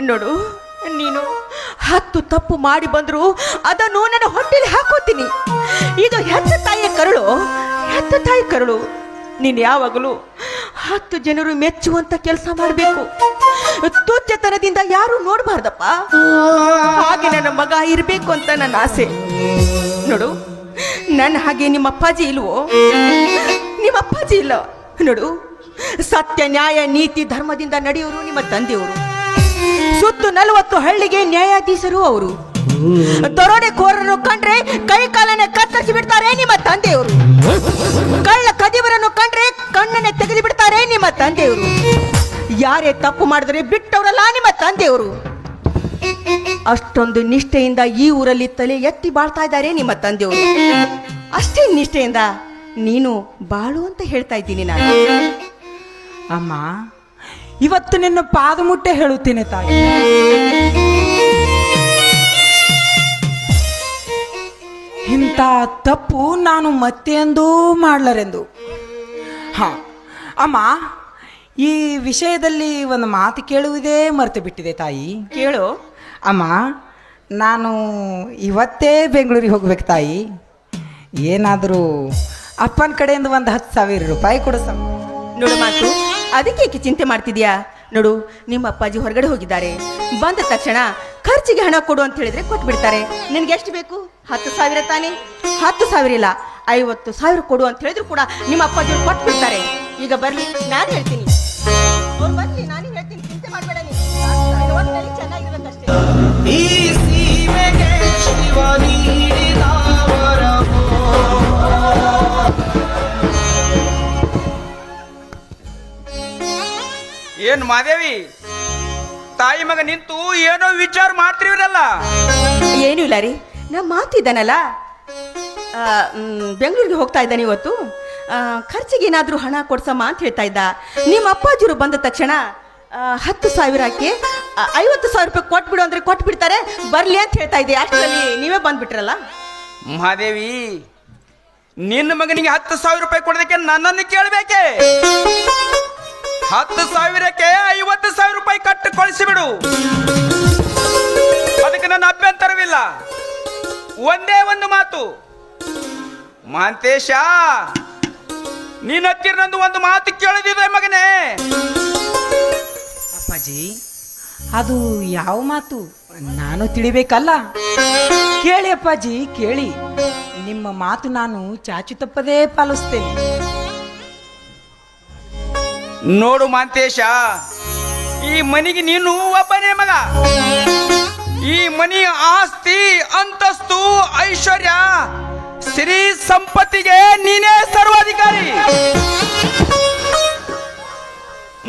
ನೋಡು, ನೀನು 10 ತಪ್ಪು ಮಾಡಿ ಬಂದ್ರು ಅದನ್ನು ನನ್ನ ಹೊಟ್ಟೆಲಿ ಹಾಕೋತೀನಿ. ಇದು ಹೆತ್ತ ತಾಯಿಯ ಕರುಳು, ಹೆತ್ತ ತಾಯಿ ಕರುಳು. ನೀನು ಯಾವಾಗಲೂ 10 ಜನರು ಮೆಚ್ಚುವಂತ ಕೆಲಸ ಮಾಡಬೇಕು. ತುಚ್ಚತನದಿಂದ ಯಾರು ನೋಡಬಾರ್ದಪ್ಪ. ಹಾಗೆ ನನ್ನ ಮಗ ಇರಬೇಕು ಅಂತ ನನ್ನ ಆಸೆ. ನೋಡು, ನನ್ನ ಹಾಗೆ ನಿಮ್ಮ ಅಪ್ಪಾಜಿ ಇಲ್ವೋ? ನಿಮ್ಮ ಅಪ್ಪಾಜಿ ಇಲ್ಲ. ನೋಡು, ಸತ್ಯ ನ್ಯಾಯ ನೀತಿ ಧರ್ಮದಿಂದ ನಡೆಯೋರು ನಿಮ್ಮ ತಂದೆಯವರು. ಸುತ್ತು 40 ಹಳ್ಳಿಗೆ ನ್ಯಾಯಾಧೀಶರು ಅವರು. ದರೋಡೆಕೋರರನ್ನು ಕಂಡ್ರೆ ಕೈ ಕಾಲನ್ನೇ ಕತ್ತರಿಸಿ ಬಿಡ್ತಾರೆ ನಿಮ್ಮ ತಂದೆಯವರು. ಕಳ್ಳ ಕದಿವರನ್ನು ಕಂಡ್ರೆ ಕಣ್ಣನ್ನೇ ತೆಗೆದು ಬಿಡ್ತಾರೆ ನಿಮ್ಮ ತಂದೆಯವರು. ಯಾರೇ ತಪ್ಪು ಮಾಡಿದ್ರೆ ಬಿಟ್ಟವರಲ್ಲ ನಿಮ್ಮ ತಂದೆಯವರು. ಅಷ್ಟೊಂದು ನಿಷ್ಠೆಯಿಂದ ಈ ಊರಲ್ಲಿ ತಲೆ ಎತ್ತಿ ಬಾಳ್ತಾ ಇದ್ದಾರೆ ನಿಮ್ಮ ತಂದೆಯವರು. ಅಷ್ಟೇ ನಿಷ್ಠೆಯಿಂದ ನೀನು ಬಾಳು ಅಂತ ಹೇಳ್ತಾ ಇದ್ದೀನಿ ನಾನು. ಅಮ್ಮ, ಇವತ್ತು ನಿನ್ನ ಪಾದ ಮುಟ್ಟೆ ಹೇಳುತ್ತೇನೆ ತಾಯಿ. ಇಂಥ ತಪ್ಪು ನಾನು ಮತ್ತೆಂದೂ ಮಾಡ್ಲರೆಂದು. ಹಾ ಅಮ್ಮ, ಈ ವಿಷಯದಲ್ಲಿ ಒಂದು ಮಾತು ಕೇಳುವುದೇ ಮರೆತು ಬಿಟ್ಟಿದೆ ತಾಯಿ. ಕೇಳು ಅಮ್ಮ, ನಾನು ಇವತ್ತೇ ಬೆಂಗಳೂರಿಗೆ ಹೋಗ್ಬೇಕು ತಾಯಿ. ಏನಾದರೂ ಅಪ್ಪನ ಕಡೆಯಿಂದ ಒಂದು 10,000 ರೂಪಾಯಿ ಕೊಡಿಸ. ನೋಡು ಮಾತು, ಅದಕ್ಕೆ ಚಿಂತೆ ಮಾಡ್ತಿದ್ಯಾ? ನೋಡು, ನಿಮ್ಮ ಅಪ್ಪಾಜಿ ಹೊರಗಡೆ ಹೋಗಿದ್ದಾರೆ. ಬಂದ ತಕ್ಷಣ ಖರ್ಚಿಗೆ ಹಣ ಕೊಡು ಅಂತ ಹೇಳಿದ್ರೆ ಕೊಟ್ಬಿಡ್ತಾರೆ. ನಿನ್ಗೆ ಎಷ್ಟು ಬೇಕು? 10,000 ತಾನೆ? 10,000 ಇಲ್ಲ, 50,000 ಕೊಡು ಅಂತ ಹೇಳಿದ್ರು ಕೂಡ ನಿಮ್ಮ ಅಪ್ಪಾಜಿ ಕೊಟ್ಬಿಡ್ತಾರೆ. ಈಗ ಬರ್ಲಿ, ನಾನು ಹೇಳ್ತೀನಿ. ಅವ್ರು ಬರ್ಲಿ, ನಾನು ಹೇಳ್ತೀನಿ, ಚಿಂತೆ ಮಾಡಬೇಡ ನೀನು. ಒಟ್ಟಿನಲ್ಲಿ ಚೆನ್ನಾಗಿರ್ಬೇಕಷ್ಟೇ. ಈ ಸೀಮೆಗೆ ಶಿವ ನೀಡಿದ ವರವೋ. ಏನ್ ಮಾದೇವಿ, ತಾಯಿ ಮಗ ನಿಂತು ಏನೋ ವಿಚಾರ ಮಾಡ್ತಿರಲ್ಲ? ಏನೂ ಇಲ್ಲ ರೀ, ನಾ ಮಾತಿದ್ದಾನಲ್ಲ, ಬೆಂಗಳೂರಿಗೆ ಹೋಗ್ತಾ ಇದ್ದಾನೆ ಇವತ್ತು. ಖರ್ಚಿಗೆ ಏನಾದರೂ ಹಣ ಕೊಡ್ಸಮ್ಮ ಅಂತ ಹೇಳ್ತಾ ಇದ್ದ. ನಿಮ್ಮ ಅಪ್ಪಾಜಿರು ಬಂದ ತಕ್ಷಣ 10,000ಕ್ಕೆ 50,000 ರೂಪಾಯಿ ಕೊಟ್ಬಿಡು ಅಂದ್ರೆ ಕೊಟ್ಬಿಡ್ತಾರೆ. ಬರ್ಲಿ ಅಂತ ಹೇಳ್ತಾ ಇದ್ದೆ, ಅಷ್ಟರಲ್ಲಿ ನೀವೇ ಬಂದ್ಬಿಟ್ರಲ್ಲ. ಮಹಾದೇವಿ, ನಿನ್ನ ಮಗನಿಗೆ 10,000 ರೂಪಾಯಿ ಕೊಡೋದಕ್ಕೆ ನನ್ನನ್ನು ಕೇಳಬೇಕೆ? 10,000ಕ್ಕೆ 50,000 ರೂಪಾಯಿ ಕಟ್ಟು ಕಳಿಸಿಬಿಡು, ಅದಕ್ಕೆ ನನ್ನ ಅಭ್ಯಂತರವಿಲ್ಲ. ಒಂದೇ ಒಂದು ಮಾತು, ಮಹಾಂತೇಶ, ನೀನ್ ಹತ್ತಿರ ನಂದು ಒಂದು ಮಾತು ಕೇಳಿದಿದೆ ಮಗನೇ. ಅಪ್ಪಾಜಿ, ಅದು ಯಾವ ಮಾತು ನಾನು ತಿಳಿಬೇಕಲ್ಲ? ಕೇಳಿ ಅಪ್ಪಾಜಿ, ಕೇಳಿ. ನಿಮ್ಮ ಮಾತು ನಾನು ಚಾಚು ತಪ್ಪದೇ ಪಾಲಿಸ್ತೇನೆ. ನೋಡು ಮಹಾಂತೇಶ, ಈ ಮನೆಗೆ ನೀನು ಒಬ್ಬನೇ ಮಗ. ಈ ಮನೆಯ ಆಸ್ತಿ, ಅಂತಸ್ತು, ಐಶ್ವರ್ಯ, ಸಿರಿ ಸಂಪತ್ತಿಗೆ ನೀನೇ ಸರ್ವಾಧಿಕಾರಿ.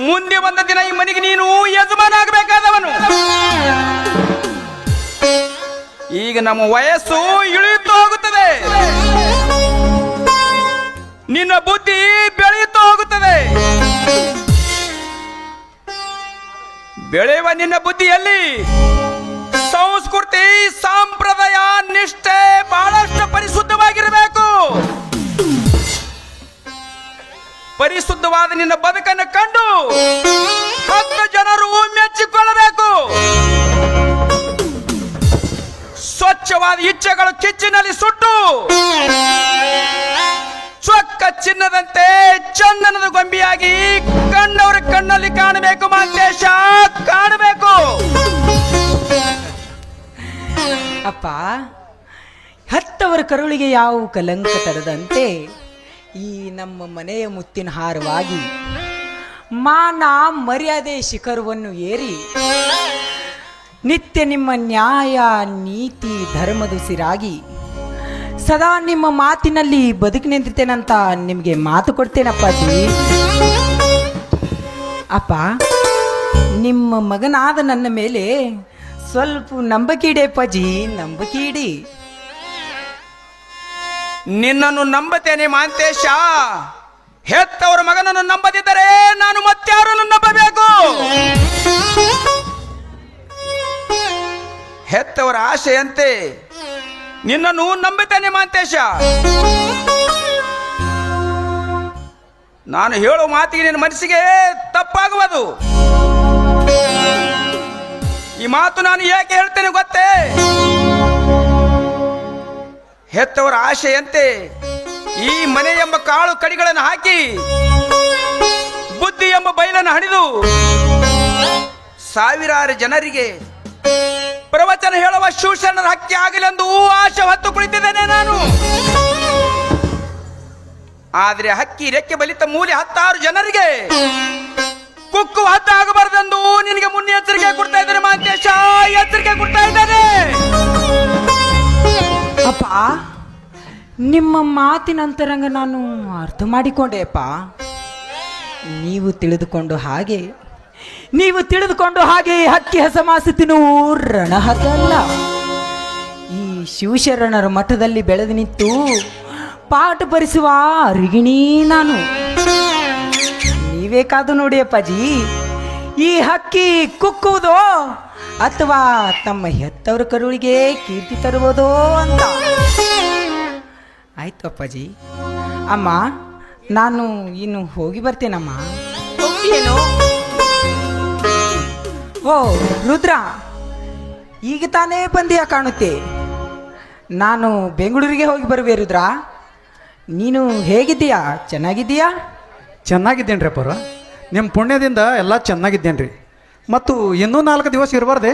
ಮುಂದೆ ಬಂದ ದಿನ ಈ ಮನೆಗೆ ನೀನು ಯಜಮಾನ ಆಗಬೇಕಾದವನು. ಈಗ ನಮ್ಮ ವಯಸ್ಸು ಇಳಿಯುತ್ತಾ ಹೋಗುತ್ತದೆ, ನಿನ್ನ ಬುದ್ಧಿ ಬೆಳೆಯುತ್ತಾ ಹೋಗುತ್ತದೆ. ಬೆಳೆಯುವ ನಿನ್ನ ಬುದ್ಧಿಯಲ್ಲಿ ಸಂಸ್ಕೃತಿ, ಸಂಪ್ರದಾಯ, ನಿಷ್ಠೆ ಬಹಳಷ್ಟು ಪರಿಶುದ್ಧವಾಗಿರಬೇಕು. ಪರಿಶುದ್ಧವಾದ ನಿನ್ನ ಬದುಕನ್ನು ಕಂಡು 10 ಜನರು ಮೆಚ್ಚಿಕೊಳ್ಳಬೇಕು. ಸ್ವಚ್ಛವಾದ ಇಚ್ಛೆಗಳು ಕಿಚ್ಚಿನಲ್ಲಿ ಸುಟ್ಟು ಚೊಕ್ಕ ಚಿನ್ನದಂತೆ ಚಂದನದ ಗೊಂಬೆಯಾಗಿ ಕಂಡವರ ಕಣ್ಣಲ್ಲಿ ಕಾಣಬೇಕು ಮಹಂತೇಶ, ಕಾಣಬೇಕು. ಅಪ್ಪ, ಹೆತ್ತವರ ಕರುಳಿಗೆ ಯಾವ ಕಲಂಕ ತರದಂತೆ ಈ ನಮ್ಮ ಮನೆಯ ಮುತ್ತಿನ ಹಾರವಾಗಿ ಮಾನ ಮರ್ಯಾದೆ ಶಿಖರವನ್ನು ಏರಿ ನಿತ್ಯ ನಿಮ್ಮ ನ್ಯಾಯ ನೀತಿ ಧರ್ಮದುಸಿರಾಗಿ ಸದಾ ನಿಮ್ಮ ಮಾತಿನಲ್ಲಿ ಬದುಕಿ ನಿಂತಿರ್ತೇನಂತ ನಿಮಗೆ ಮಾತು ಕೊಡ್ತೇನಪ್ಪಾಜಿ. ಅಪ್ಪ, ನಿಮ್ಮ ಮಗನಾದ ನನ್ನ ಮೇಲೆ ಸ್ವಲ್ಪ ನಂಬಿಕೆ ಇಡಿ ಅಪ್ಪಾಜಿ, ನಂಬಿಕೆ ಇಡಿ. ನಿನ್ನನ್ನು ನಂಬುತ್ತೇನೆ ಮಹಂತೇಶ. ಹೆತ್ತವರ ಮಗನನ್ನು ನಂಬದಿದ್ದರೆ ನಾನು ಮತ್ತಾರನ್ನು ನಂಬಬೇಕು? ಹೆತ್ತವರ ಆಶೆಯಂತೆ ನಿನ್ನನ್ನು ನಂಬಿದ್ದೇನೆ ಮಾಂತೇಶ. ನಾನು ಹೇಳೋ ಮಾತಿಗೆ ನಿನ್ನ ಮನಸ್ಸಿಗೆ ತಪ್ಪಾಗುವುದು. ಈ ಮಾತು ನಾನು ಏಕೆ ಹೇಳ್ತೇನೆ ಗೊತ್ತೇ? ಹೆತ್ತವರ ಆಶೆಯಂತೆ ಈ ಮನೆ ಎಂಬ ಕಾಳು ಕಡಿಗಳನ್ನು ಹಾಕಿ ಬುದ್ಧಿ ಎಂಬ ಬೈಲನ್ನು ಹಣಿದು ಸಾವಿರಾರು ಜನರಿಗೆ ಪ್ರವಚನ ಹೇಳುವ ಶಿವಶರಣರ ಹಕ್ಕಿ ಆಗಲೆಂದು ಆಶೆ ಹೊತ್ತು ಕುಳಿತಿದ್ದೇನೆ ನಾನು. ಆದರೆ ಹಕ್ಕಿ ರೆಕ್ಕೆ ಬಲಿತ ಮೂಲೆ 10 ಜನರಿಗೆ ಕುಕ್ಕು ಹತ್ತ ಆಗಬಾರದೆಂದು ನಿನಗೆ ಮುನ್ನೆಚ್ಚರಿಕೆ ಕೊಡ್ತಾ ಇದ್ದೇನೆ ಮಾಂತೇಶ, ಎಚ್ಚರಿಕೆ ಕೊಡ್ತಾ ಇದ್ದೇನೆ. ಅಪ್ಪ, ನಿಮ್ಮ ಮಾತಿನ ಅಂತರಂಗ ನಾನು ಅರ್ಥ ಮಾಡಿಕೊಂಡೆ ಅಪ್ಪ. ನೀವು ತಿಳಿದುಕೊಂಡು ಹಾಗೆ ಹಕ್ಕಿ ಹಸಮಾಸು ತಿನ್ನುವು ರಣಹದ್ದಲ್ಲ. ಈ ಶಿವಶರಣರ ಮಠದಲ್ಲಿ ಬೆಳೆದು ನಿಂತು ಪಾಠ ಭರಿಸುವ ಅರಿಗಿಣಿ ನಾನು. ನೀವೇ ಕಾದು ನೋಡಿ ಅಪ್ಪಾಜಿ, ಈ ಹಕ್ಕಿ ಕುಕ್ಕುವುದೋ ಅಥವಾ ತಮ್ಮ ಹೆತ್ತವರ ಕರುಳಿಗೆ ಕೀರ್ತಿ ತರುವುದೋ ಅಂತ. ಆಯ್ತು ಅಪ್ಪಾಜಿ. ಅಮ್ಮ, ನಾನು ಇನ್ನು ಹೋಗಿ ಬರ್ತೇನಮ್ಮ. ಹೋಗ್ತೀಯೇನೋ? ಓ ರುದ್ರ, ಈಗ ತಾನೇ ಬಂದಿಯಾ ಕಾಣುತ್ತೆ. ನಾನು ಬೆಂಗಳೂರಿಗೆ ಹೋಗಿ ಬರುವೆ ರುದ್ರ. ನೀನು ಹೇಗಿದ್ದೀಯಾ? ಚೆನ್ನಾಗಿದ್ದೀಯಾ? ಚೆನ್ನಾಗಿದ್ದೇನೆ ರೀ ಅಪ್ಪರ. ನಿಮ್ಮ ಪುಣ್ಯದಿಂದ ಎಲ್ಲ ಚೆನ್ನಾಗಿದ್ದೇನೆ ರೀ. ಮತ್ತು ಇನ್ನೂ 4 ದಿವಸ ಇರಬಾರ್ದೆ?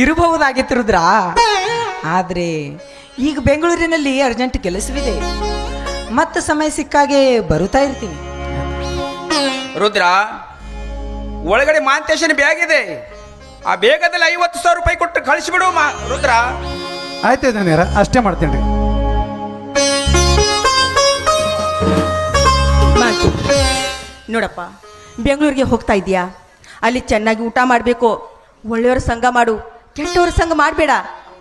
ಇರಬಹುದಾಗಿತ್ತು ರುದ್ರ, ಆದರೆ ಈಗ ಬೆಂಗಳೂರಿನಲ್ಲಿ ಅರ್ಜೆಂಟ್ ಕೆಲಸವಿದೆ. ಮತ್ತೆ ಸಮಯ ಸಿಕ್ಕಾಗೆ ಬರುತ್ತಾ ಇರ್ತೀನಿ. ರುದ್ರ, ಒಳಗಡೆ ಮಾಂತೇಶನ ಬ್ಯಾಗ್ ಇದೆ. ಆ ಬೇಗದಲ್ಲಿ 50,000 ರೂಪಾಯಿ ಕೊಟ್ಟು ಕಳಿಸಿಬಿಡು ರುದ್ರ. ಆಯ್ತು ಇದನ್ನೇರ, ಅಷ್ಟೇ ಮಾಡ್ತೀನಿ ರೀ. ನೋಡಪ್ಪ, ಬೆಂಗಳೂರಿಗೆ ಹೋಗ್ತಾ ಇದೀಯಾ? ಅಲ್ಲಿ ಚೆನ್ನಾಗಿ ಊಟ ಮಾಡಬೇಕು, ಒಳ್ಳೆಯವರ ಸಂಘ ಮಾಡು, ಕೆಟ್ಟವರ ಸಂಘ ಮಾಡಬೇಡ.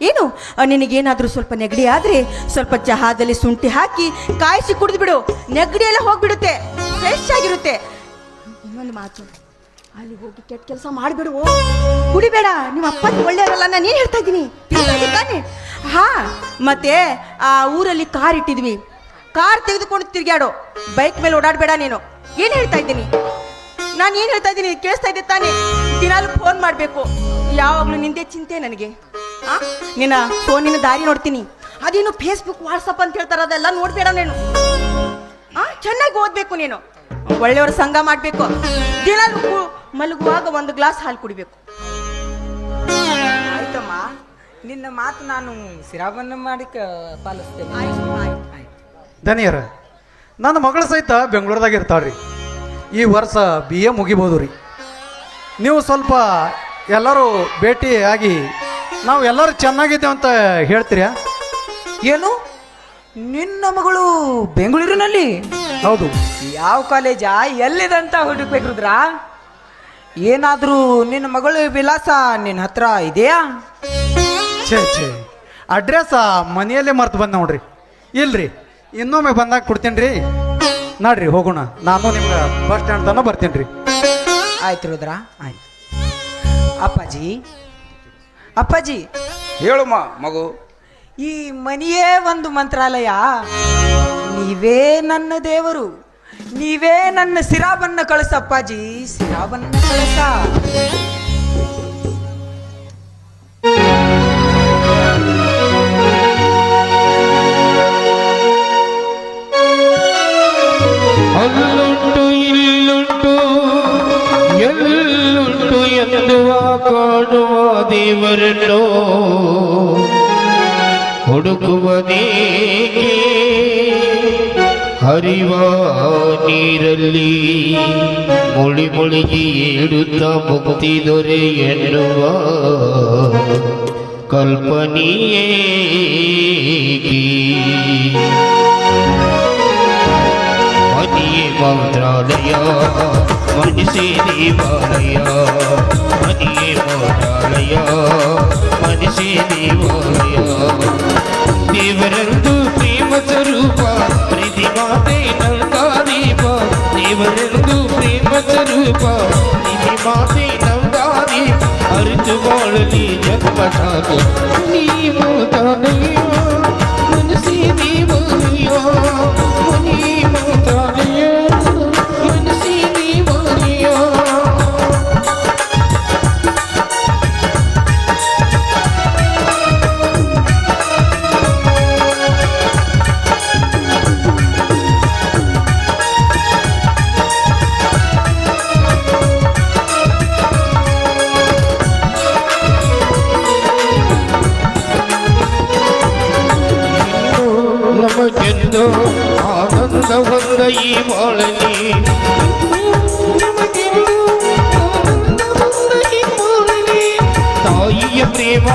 ಏನು ನಿನಗೇನಾದರೂ ಸ್ವಲ್ಪ ನೆಗಡಿ ಆದರೆ ಸ್ವಲ್ಪ ಚಹಾದಲ್ಲಿ ಶುಂಠಿ ಹಾಕಿ ಕಾಯಿಸಿ ಕುಡಿದು ಬಿಡು, ನೆಗಡಿ ಎಲ್ಲ ಹೋಗ್ಬಿಡುತ್ತೆ, ಫ್ರೆಶ್ ಆಗಿರುತ್ತೆ. ಇನ್ನೊಂದು ಮಾತು, ಅಲ್ಲಿ ಹೋಗಿ ಕೆಟ್ಟ ಕೆಲಸ ಮಾಡಿಬಿಡುವು, ಕುಡಿಬೇಡ. ನಿಮ್ಮ ಅಪ್ಪ ಒಳ್ಳೆಯವರಲ್ಲ, ನಾನು ಏನು ಹೇಳ್ತಾ ಇದ್ದೀನಿ ತಾನೆ? ಹಾ, ಮತ್ತೆ ಆ ಊರಲ್ಲಿ ಕಾರ್ ಇಟ್ಟಿದ್ವಿ, ಕಾರ್ ತೆಗೆದುಕೊಂಡು ತಿರುಗಾಡೋ, ಬೈಕ್ ಮೇಲೆ ಓಡಾಡಬೇಡ. ನೀನು ಏನು ಹೇಳ್ತಾ ಇದ್ದೀನಿ? ನಾನು ಏನು ಹೇಳ್ತಾ ಇದ್ದೀನಿ ಕೇಳಿಸ್ತಾ ಇದ್ದೆ ತಾನೆ? ದಿನಾಲು ಫೋನ್ ಮಾಡಬೇಕು, ಯಾವಾಗಲೂ ನಿಂದೆ ಚಿಂತೆ ನನಗೆ. ನಿನ್ನ ಫೋನಿನ ದಾರಿ ನೋಡ್ತೀನಿ, ಅದೇನು ಫೇಸ್ಬುಕ್ ವಾಟ್ಸಪ್ ಅಂತ ಹೇಳ್ತಾರ, ಅದೆಲ್ಲ ನೋಡ್ಬೇಡ ನೀನು. ಚೆನ್ನಾಗಿ ಓದಬೇಕು, ನೀನು ಒಳ್ಳೆಯವರ ಸಂಘ ಮಾಡಬೇಕು, ದಿನಾಲು ಮಲಗುವಾಗ 1 ಗ್ಲಾಸ್ ಹಾಲು ಕುಡಿಬೇಕು. ಆಯ್ತಮ್ಮ, ನಿನ್ನ ಮಾತು ನಾನು ಸಿರಾಬನ್ನ ಮಾಡಿ ಪಾಲಿಸ್ತೇನೆ. ಧನಿಯರ, ನನ್ನ ಮಗಳು ಸಹಿತ ಬೆಂಗಳೂರದಾಗ ಇರ್ತಾಳ್ರಿ. ಈ ವರ್ಷ BA ಮುಗಿಬೋದು ರೀ. ನೀವು ಸ್ವಲ್ಪ ಎಲ್ಲರೂ ಭೇಟಿ ಆಗಿ ನಾವು ಎಲ್ಲರೂ ಚೆನ್ನಾಗಿದ್ದೇವೆ ಅಂತ ಹೇಳ್ತೀರಾ? ಏನು, ನಿನ್ನ ಮಗಳು ಬೆಂಗಳೂರಿನಲ್ಲಿ? ಹೌದು. ಯಾವ ಕಾಲೇಜಾ, ಎಲ್ಲಿದಂತ ಹುಡುಕ್ಬೇಕು ರುದ್ರ? ಏನಾದರೂ ನಿನ್ನ ಮಗಳು ವಿಳಾಸ ನಿನ್ನ ಹತ್ರ ಇದೆಯಾ? ಛೇ ಅಡ್ರೆಸ್ ಮನೆಯಲ್ಲೇ ಮರ್ತು ಬಂದ ನೋಡ್ರಿ. ಇಲ್ರಿ, ಇನ್ನೊಮ್ಮೆ ಬಂದಾಗ ಕೊಡ್ತೀನಿ ರೀ. ನೋಡ್ರಿ ಹೋಗೋಣ, ನಾನು ನಿಮ್ಗೆ ಬಸ್ ಸ್ಟ್ಯಾಂಡ್ ತನಕ ಬರ್ತೀನಿ ರೀ. ಆಯ್ತು ರುದ್ರ, ಆಯ್ತು. ಅಪ್ಪಾಜಿ ಹೇಳು ಮಗು. ಈ ಮನೆಯೇ ಒಂದು ಮಂತ್ರಾಲಯ. ನೀವೇ ನನ್ನ ದೇವರು, ನೀವೇ ನನ್ನ ಸಿರಾಬನ್ನ ಕಳಿಸಪ್ಪಾಜಿ, ಸಿರಾಬನ್ನ ಕಳಿಸ. ಅಲ್ಲುಂಟು ಇಲ್ಲುಂಟು ಎಲ್ಲುಂಟು ಎನ್ನುವ ಕಾಣುವ ದೇವರನ್ನು ಹುಡುಕುವನೇಕೆ ಹರಿವ ನೀರಲ್ಲಿ ಮುಳಿ ಮುಳುಗಿ ಏಳುತ್ತ ಮುಕ್ತಿ ದೊರೆ ಎನ್ನುವ ಕಲ್ಪನೆಯೇ ಮನೆಯೇ ಮಂತ್ರಾಲಯ, ಮನಸ್ಸೇ ದೇವಾಲಯ, ಮನೆಯೇ ಮಂತ್ರಾಲಯ, ಮನಸ್ಸೇ ದೇವಾಲಯ. ದೇವರಂದು ಪ್ರೇಮ ಸ್ವರೂಪ ಪ್ರತಿಮಾತೆ ಬಾ ನಿಧಿ ಮಾತೆ ನವದಾರಿ ಅರಿತು ಬಾಳಲಿ ಜನ್ಮ ಸಾಕು ನೀವು ತಾನೆಯೋ ಮನಸ್ಸಿ ನೀವರಿಯೋ ನೀವು ತಾನೆಯೋ ಮನಸ್ಸಿ ನೀವರಿಯೋ ನಮಗೆಂದು ಆನಂದ ಹೊಂದ ಈ ಬಾಳಲಿ ತಾಯಿಯ ಪ್ರೇಮ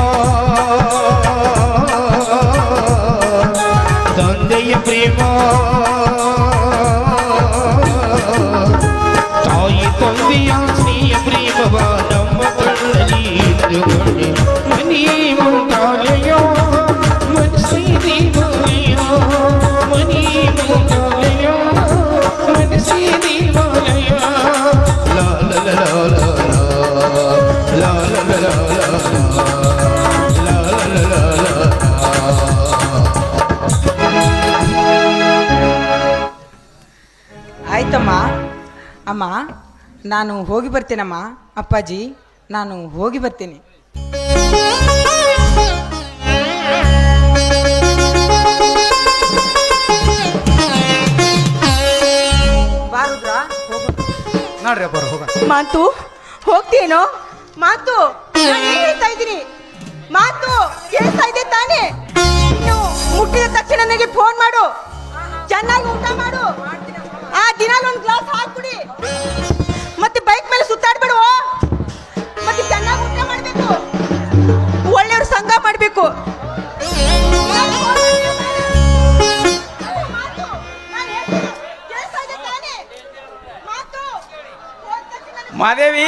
ತಂದೆಯ ಪ್ರೇಮ ತಾಯಿ ತಂದೆಯ ಸ್ನೇಹ ಪ್ರೇಮವ ನಮ್ಮ ಕಣ್ಣಲ್ಲಿ ಇದ್ದುಕೊಂಡೆ ನೀವು ತಾಳೆಯೋ ಮನಸ್ಸಿ ದೇವಾಲಯೋ ಮನಿ ದೇವಾಲಯೋ ಮನಸ್ಸಿ ದೇವಾಲಯ ಲಾ ಲಾ ಲಾ ಲಾ ಲಾ ಲಾ ಲಾ ಲಾ ಲಾ ಲಾ ಲಾ ಲಾ. ಆಯ್ತಮ್ಮ. ಅಮ್ಮ ನಾನು ಹೋಗಿ ಬರ್ತೇನಮ್ಮ. ಅಪ್ಪಾಜಿ ನಾನು ಹೋಗಿ ಬರ್ತೇನೆ. ಬಾರುದ್ರಾ ನೋಡ್ರಿ ಅಪ್ಪಾರ ಹೋಗ. ಮಾತು ಹೋಗ್ತೀನೋ? ಮಾತು ನಾನು ಏನ್ ಹೇಳ್ತಾ ಇದ್ದೀನಿ? ಮಾತು ಕೇಳ್ತಾ ಇದೆ ತಾನೇ? ಇನ್ನು ಮುಟ್ಟಿದ ತಕ್ಷಣ ನನಗೆ ಫೋನ್ ಮಾಡು, ಚೆನ್ನಾಗಿ ಊಟ ಮಾಡು, ಆ ದಿನಾಲು ಒಂದು ಗ್ಲಾಸ್ ಹಾಕ್ಬಿಡಿ, ಮತ್ತೆ ಬೈಕ್ ಮೇಲೆ ಸುತ್ತಾಡ್ಬೇಡು, ಮತ್ತೆ ಚೆನ್ನಾಗಿ ಊಟ ಮಾಡ್ಬೇಕು, ಒಳ್ಳೆಯವ್ರ ಸಂಘ ಮಾಡ್ಬೇಕು. ಮಾದೇವಿ